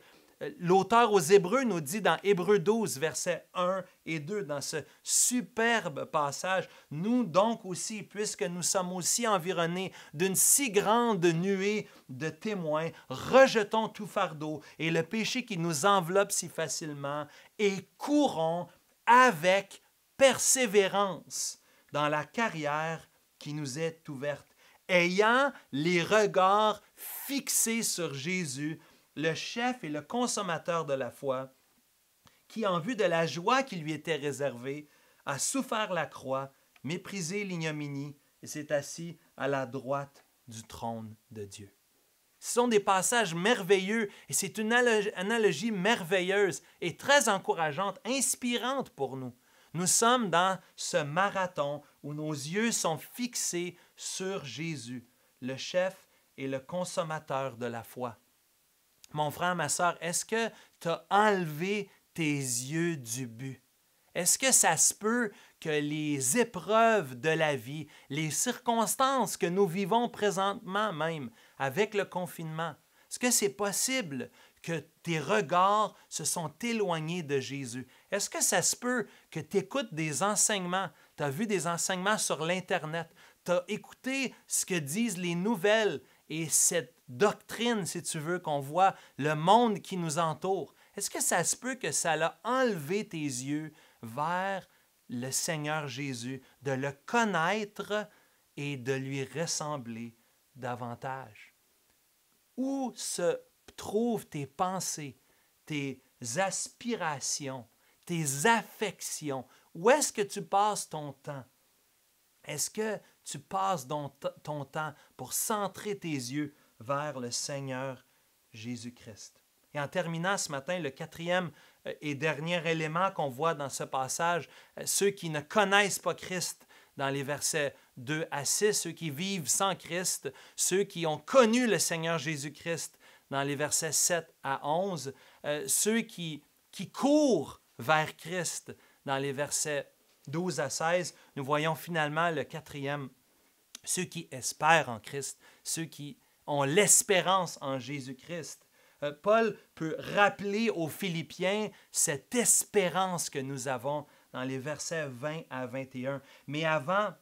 L'auteur aux Hébreux nous dit dans Hébreux 12, versets 1 et 2, dans ce superbe passage, « Nous donc aussi, puisque nous sommes aussi environnés d'une si grande nuée de témoins, rejetons tout fardeau et le péché qui nous enveloppe si facilement et courons avec persévérance dans la carrière qui nous est ouverte, ayant les regards fixés sur Jésus, le chef et le consommateur de la foi, qui, en vue de la joie qui lui était réservée, a souffert la croix, méprisé l'ignominie et s'est assis à la droite du trône de Dieu. Ce sont des passages merveilleux et c'est une analogie merveilleuse et très encourageante, inspirante pour nous. Nous sommes dans ce marathon où nos yeux sont fixés sur Jésus, le chef et le consommateur de la foi. Mon frère, ma sœur, est-ce que tu as enlevé tes yeux du but? Est-ce que ça se peut que les épreuves de la vie, les circonstances que nous vivons présentement même avec le confinement, est-ce que c'est possible que tes regards se sont éloignés de Jésus? Est-ce que ça se peut que tu écoutes des enseignements, tu as vu des enseignements sur l'Internet, tu as écouté ce que disent les nouvelles et cette doctrine, si tu veux, qu'on voit le monde qui nous entoure? Est-ce que ça se peut que ça a enlevé tes yeux vers le Seigneur Jésus, de le connaître et de lui ressembler davantage? Où se trouvent tes pensées, tes aspirations, tes affections? Où est-ce que tu passes ton temps? Est-ce que tu passes ton temps pour centrer tes yeux vers le Seigneur Jésus-Christ? Et en terminant ce matin, le quatrième et dernier élément qu'on voit dans ce passage, ceux qui ne connaissent pas Christ dans les versets 2 à 6, ceux qui vivent sans Christ, ceux qui ont connu le Seigneur Jésus-Christ dans les versets 7 à 11, ceux qui courent vers Christ dans les versets 12 à 16, nous voyons finalement le quatrième, ceux qui espèrent en Christ, ceux qui ont l'espérance en Jésus-Christ. Paul peut rappeler aux Philippiens cette espérance que nous avons dans les versets 20 à 21. Mais avant,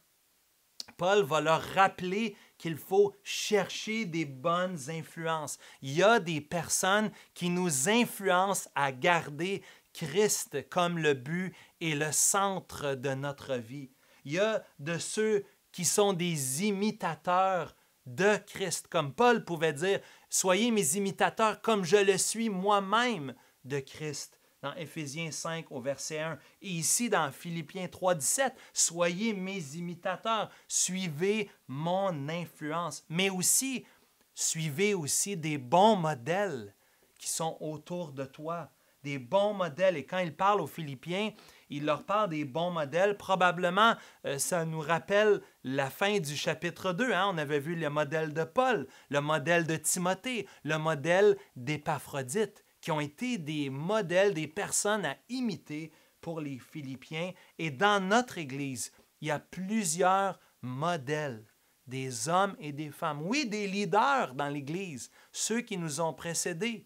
Paul va leur rappeler qu'il faut chercher des bonnes influences. Il y a des personnes qui nous influencent à garder Christ comme le but et le centre de notre vie. Il y a de ceux qui sont des imitateurs de Christ. Comme Paul pouvait dire, soyez mes imitateurs comme je le suis moi-même de Christ. Dans Éphésiens 5 au verset 1. Et ici dans Philippiens 3, 17, soyez mes imitateurs, suivez mon influence, mais aussi, suivez aussi des bons modèles qui sont autour de toi, des bons modèles. Et quand il parle aux Philippiens, il leur parle des bons modèles. Probablement, ça nous rappelle la fin du chapitre 2. Hein? On avait vu le modèle de Paul, le modèle de Timothée, le modèle d'Épaphrodite, qui ont été des modèles, des personnes à imiter pour les Philippiens. Et dans notre Église, il y a plusieurs modèles, des hommes et des femmes. Oui, des leaders dans l'Église, ceux qui nous ont précédés.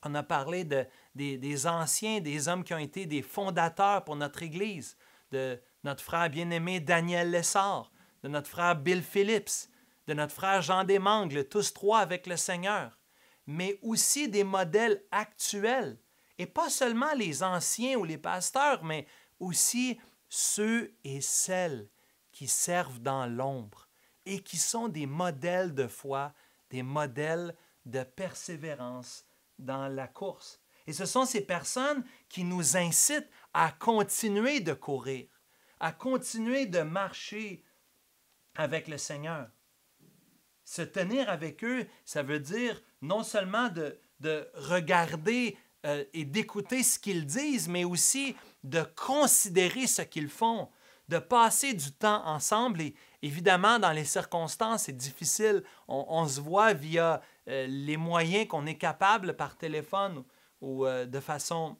On a parlé des anciens, des hommes qui ont été des fondateurs pour notre Église, de notre frère bien-aimé Daniel Lessard, de notre frère Bill Phillips, de notre frère Jean Desmangles, tous trois avec le Seigneur, mais aussi des modèles actuels, et pas seulement les anciens ou les pasteurs, mais aussi ceux et celles qui servent dans l'ombre et qui sont des modèles de foi, des modèles de persévérance dans la course. Et ce sont ces personnes qui nous incitent à continuer de courir, à continuer de marcher avec le Seigneur. Se tenir avec eux, ça veut dire non seulement de regarder et d'écouter ce qu'ils disent, mais aussi de considérer ce qu'ils font, de passer du temps ensemble. Et évidemment, dans les circonstances, c'est difficile. On se voit via les moyens qu'on est capable par téléphone ou de façon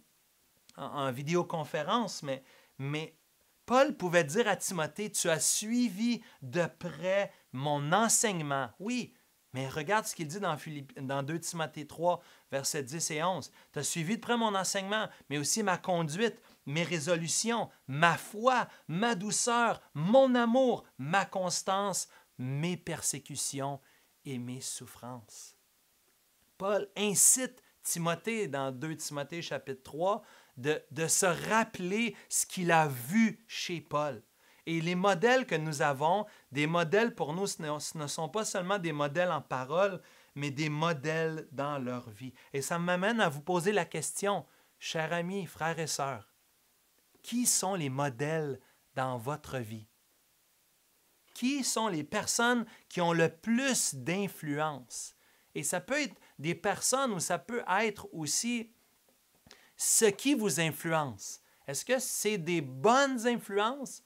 en vidéoconférence, mais Paul pouvait dire à Timothée, tu as suivi de près mon enseignement. Oui, mais regarde ce qu'il dit dans 2 Timothée 3, versets 10 et 11. Tu as suivi de près mon enseignement, mais aussi ma conduite, mes résolutions, ma foi, ma douceur, mon amour, ma constance, mes persécutions et mes souffrances. Paul incite Timothée, dans 2 Timothée chapitre 3, de se rappeler ce qu'il a vu chez Paul. Et les modèles que nous avons, des modèles pour nous, ce ne sont pas seulement des modèles en parole, mais des modèles dans leur vie. Et ça m'amène à vous poser la question, chers amis, frères et sœurs, qui sont les modèles dans votre vie? Qui sont les personnes qui ont le plus d'influence? Et ça peut être des personnes ou ça peut être aussi ce qui vous influence. Est-ce que c'est des bonnes influences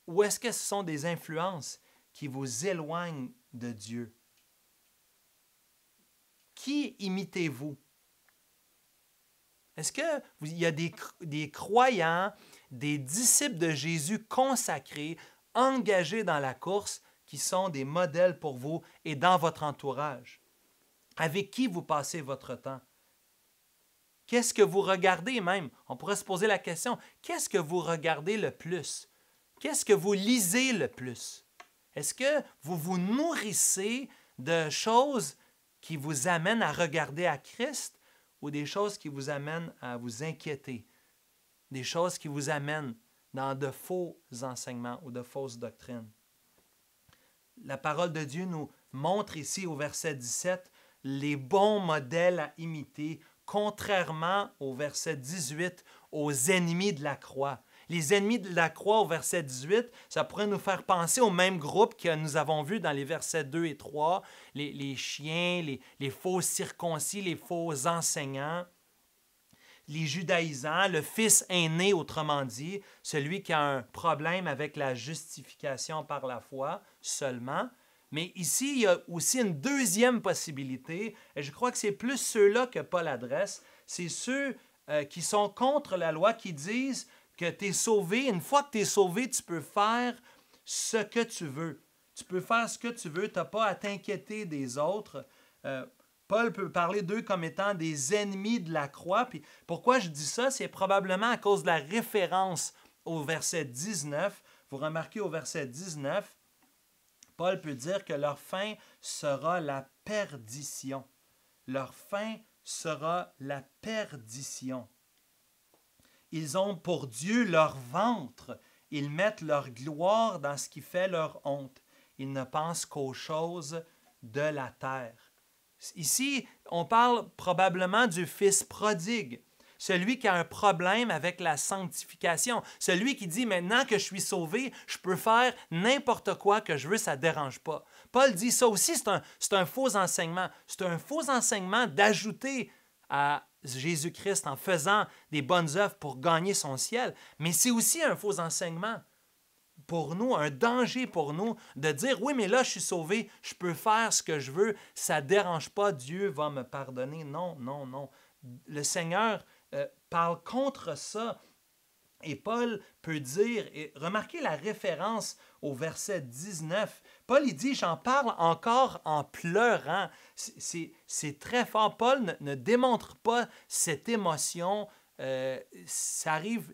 ou est-ce que ce sont des influences qui vous éloignent de Dieu? Qui imitez-vous? Est-ce qu'il y a des croyants, des disciples de Jésus consacrés, engagés dans la course, qui sont des modèles pour vous et dans votre entourage? Avec qui vous passez votre temps? Qu'est-ce que vous regardez même? On pourrait se poser la question, qu'est-ce que vous regardez le plus? Qu'est-ce que vous lisez le plus? Est-ce que vous vous nourrissez de choses qui vous amènent à regarder à Christ ou des choses qui vous amènent à vous inquiéter? Des choses qui vous amènent dans de faux enseignements ou de fausses doctrines? La parole de Dieu nous montre ici au verset 17 les bons modèles à imiter, contrairement au verset 18, aux ennemis de la croix. Les ennemis de la croix au verset 18, ça pourrait nous faire penser au même groupe que nous avons vu dans les versets 2 et 3, les chiens, les faux circoncis, les faux enseignants, les judaïsants, le fils aîné, autrement dit, celui qui a un problème avec la justification par la foi seulement. Mais ici, il y a aussi une deuxième possibilité, et je crois que c'est plus ceux-là que Paul adresse, c'est ceux qui sont contre la loi, qui disent que tu es sauvé. Une fois que tu es sauvé, tu peux faire ce que tu veux. Tu peux faire ce que tu veux, tu n'as pas à t'inquiéter des autres. Paul peut parler d'eux comme étant des ennemis de la croix. Puis pourquoi je dis ça? C'est probablement à cause de la référence au verset 19. Vous remarquez au verset 19, Paul peut dire que leur fin sera la perdition. Leur fin sera la perdition. Ils ont pour Dieu leur ventre. Ils mettent leur gloire dans ce qui fait leur honte. il ne pense qu'aux choses de la terre. Ici, on parle probablement du fils prodigue, celui qui a un problème avec la sanctification, celui qui dit maintenant que je suis sauvé, je peux faire n'importe quoi que je veux, ça ne dérange pas. Paul dit ça aussi, c'est un faux enseignement. C'est un faux enseignement d'ajouter à Jésus-Christ en faisant des bonnes œuvres pour gagner son ciel, mais c'est aussi un faux enseignement pour nous, un danger pour nous de dire oui, mais là, je suis sauvé, je peux faire ce que je veux, ça ne dérange pas, Dieu va me pardonner. Non, non, non. Le Seigneur parle contre ça. Et Paul peut dire, et remarquez la référence au verset 19. Paul, il dit, j'en parle encore en pleurant. C'est très fort. Paul ne démontre pas cette émotion. Ça arrive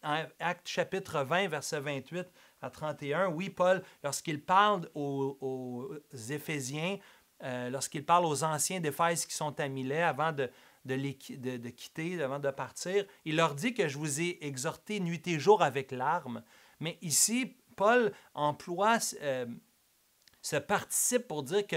en Actes chapitre 20, verset 28 à 31. Oui, Paul, lorsqu'il parle aux Éphésiens, lorsqu'il parle aux anciens d'Éphèse qui sont à Milet avant de quitter, avant de partir, il leur dit que je vous ai exhorté nuit et jour avec larmes. Mais ici, Paul emploie ce participe pour dire que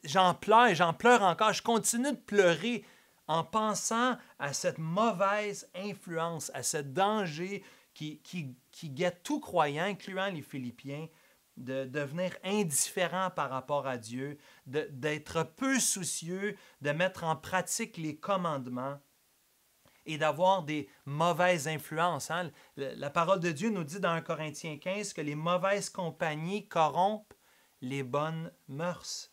j'en pleure et j'en pleure encore. Je continue de pleurer en pensant à cette mauvaise influence, à ce danger qui guette tout croyant, incluant les Philippiens, de devenir indifférent par rapport à Dieu, d'être peu soucieux, de mettre en pratique les commandements et d'avoir des mauvaises influences. Hein? La parole de Dieu nous dit dans 1 Corinthiens 15 que les mauvaises compagnies corrompent les bonnes mœurs.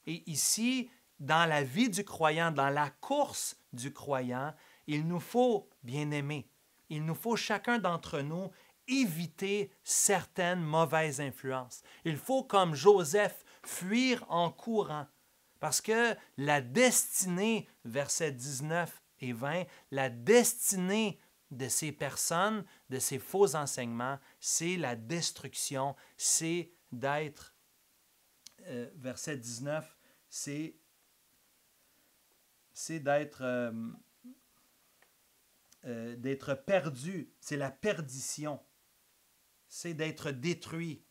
Et ici, dans la vie du croyant, dans la course du croyant, il nous faut, bien-aimés, il nous faut chacun d'entre nous éviter certaines mauvaises influences. Il faut, comme Joseph, fuir en courant. Parce que la destinée, versets 19 et 20, la destinée de ces personnes, de ces faux enseignements, c'est la destruction, c'est d'être, verset 19, c'est d'être perdu, c'est la perdition. C'est d'être détruit.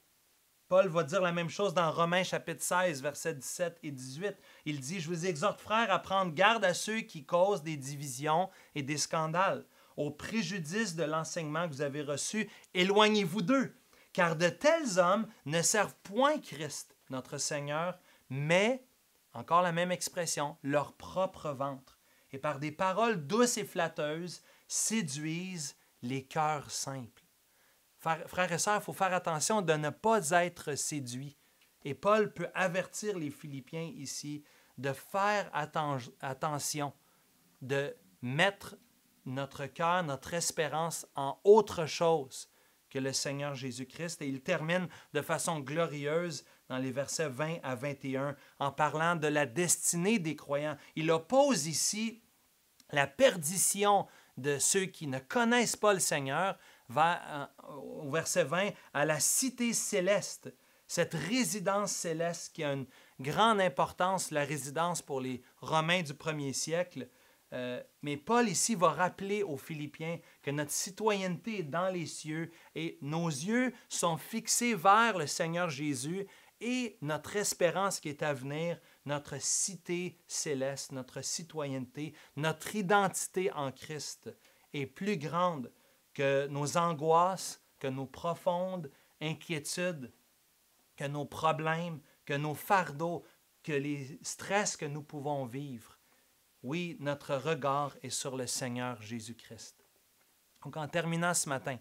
Paul va dire la même chose dans Romains chapitre 16, versets 17 et 18. Il dit, « Je vous exhorte, frères, à prendre garde à ceux qui causent des divisions et des scandales. Au préjudice de l'enseignement que vous avez reçu, éloignez-vous d'eux, car de tels hommes ne servent point Christ, notre Seigneur, mais, encore la même expression, leur propre ventre, et par des paroles douces et flatteuses, séduisent les cœurs simples. » Frères et sœurs, il faut faire attention de ne pas être séduit. Et Paul peut avertir les Philippiens ici de faire attention, de mettre notre cœur, notre espérance en autre chose que le Seigneur Jésus-Christ. Et il termine de façon glorieuse dans les versets 20 à 21 en parlant de la destinée des croyants. Il oppose ici la perdition de ceux qui ne connaissent pas le Seigneur au verset 20, à la cité céleste, cette résidence céleste qui a une grande importance, la résidence pour les Romains du 1er siècle. Mais Paul ici va rappeler aux Philippiens que notre citoyenneté est dans les cieux et nos yeux sont fixés vers le Seigneur Jésus et notre espérance qui est à venir, notre cité céleste, notre citoyenneté, notre identité en Christ est plus grande que nos angoisses, que nos profondes inquiétudes, que nos problèmes, que nos fardeaux, que les stress que nous pouvons vivre. Oui, notre regard est sur le Seigneur Jésus-Christ. Donc, en terminant ce matin,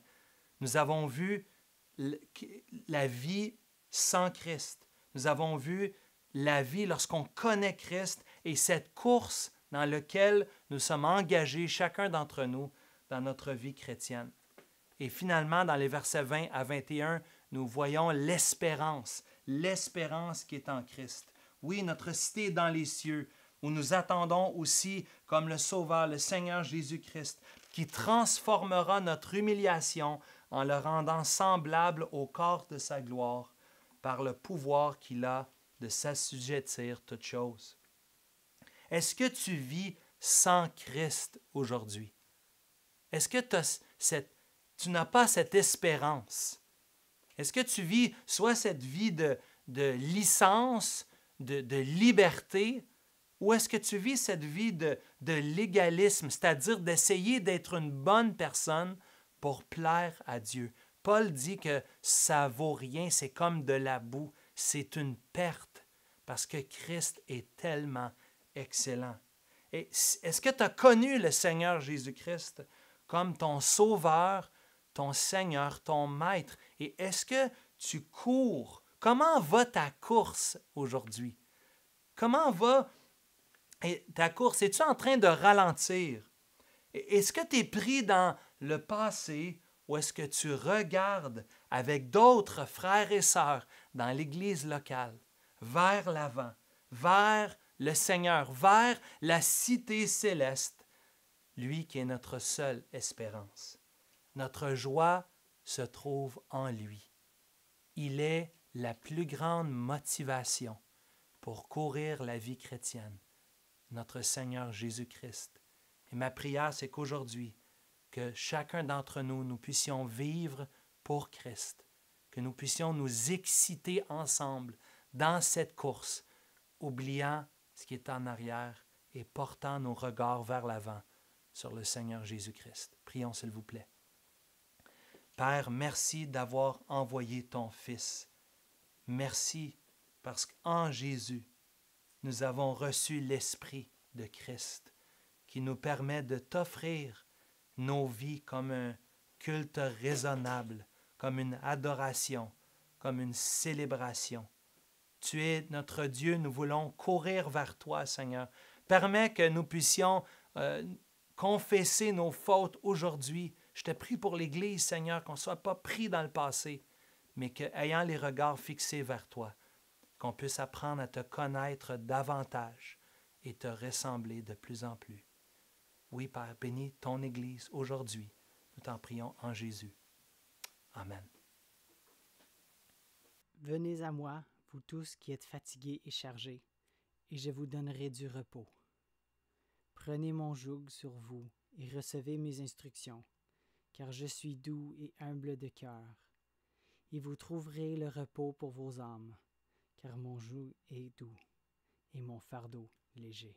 nous avons vu la vie sans Christ. Nous avons vu la vie lorsqu'on connaît Christ et cette course dans laquelle nous sommes engagés, chacun d'entre nous, dans notre vie chrétienne. Et finalement, dans les versets 20 à 21, nous voyons l'espérance qui est en Christ. Oui, notre cité est dans les cieux, où nous attendons aussi, comme le Sauveur, le Seigneur Jésus-Christ, qui transformera notre humiliation en le rendant semblable au corps de sa gloire, par le pouvoir qu'il a de s'assujettir toutes choses. Est-ce que tu vis sans Christ aujourd'hui? Est-ce que tu n'as pas cette espérance? Est-ce que tu vis soit cette vie de licence, de liberté, ou est-ce que tu vis cette vie de légalisme, c'est-à-dire d'essayer d'être une bonne personne pour plaire à Dieu? Paul dit que ça vaut rien, c'est comme de la boue, c'est une perte parce que Christ est tellement excellent. Et est-ce que tu as connu le Seigneur Jésus-Christ comme ton Sauveur, ton Seigneur, ton Maître? Et est-ce que tu cours? Comment va ta course aujourd'hui? Comment va ta course? Es-tu en train de ralentir? Est-ce que tu es pris dans le passé ou est-ce que tu regardes avec d'autres frères et sœurs dans l'Église locale vers l'avant, vers le Seigneur, vers la cité céleste, lui qui est notre seule espérance? Notre joie se trouve en lui. Il est la plus grande motivation pour courir la vie chrétienne, notre Seigneur Jésus-Christ. Et ma prière, c'est qu'aujourd'hui, que chacun d'entre nous, nous puissions vivre pour Christ, que nous puissions nous exciter ensemble dans cette course, oubliant ce qui est en arrière et portant nos regards vers l'avant sur le Seigneur Jésus-Christ. Prions, s'il vous plaît. Père, merci d'avoir envoyé ton Fils. Merci parce qu'en Jésus, nous avons reçu l'Esprit de Christ qui nous permet de t'offrir nos vies comme un culte raisonnable, comme une adoration, comme une célébration. Tu es notre Dieu, nous voulons courir vers toi, Seigneur. Permets que nous puissions confesser nos fautes aujourd'hui. Je te prie pour l'Église, Seigneur, qu'on ne soit pas pris dans le passé, mais qu'ayant les regards fixés vers toi, qu'on puisse apprendre à te connaître davantage et te ressembler de plus en plus. Oui, Père, bénis ton Église aujourd'hui. Nous t'en prions en Jésus. Amen. Venez à moi, vous tous qui êtes fatigués et chargés, et je vous donnerai du repos. Prenez mon joug sur vous et recevez mes instructions, car je suis doux et humble de cœur, et vous trouverez le repos pour vos âmes, car mon joug est doux et mon fardeau léger.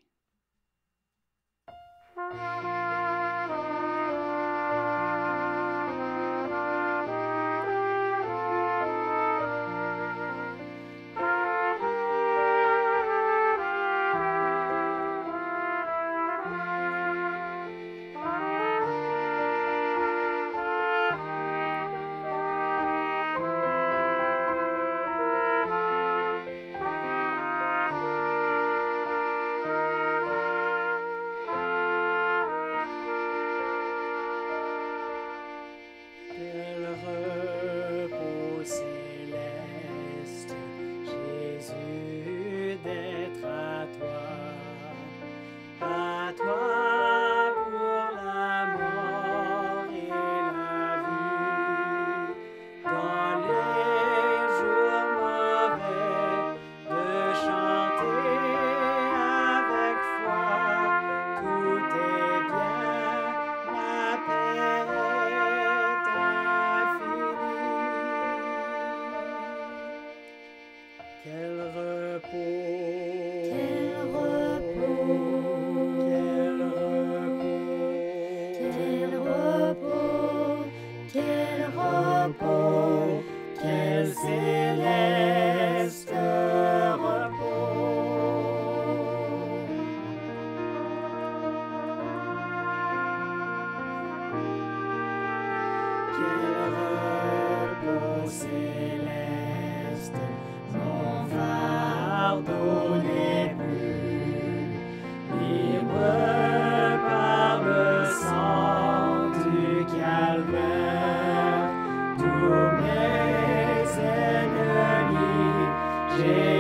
J'ai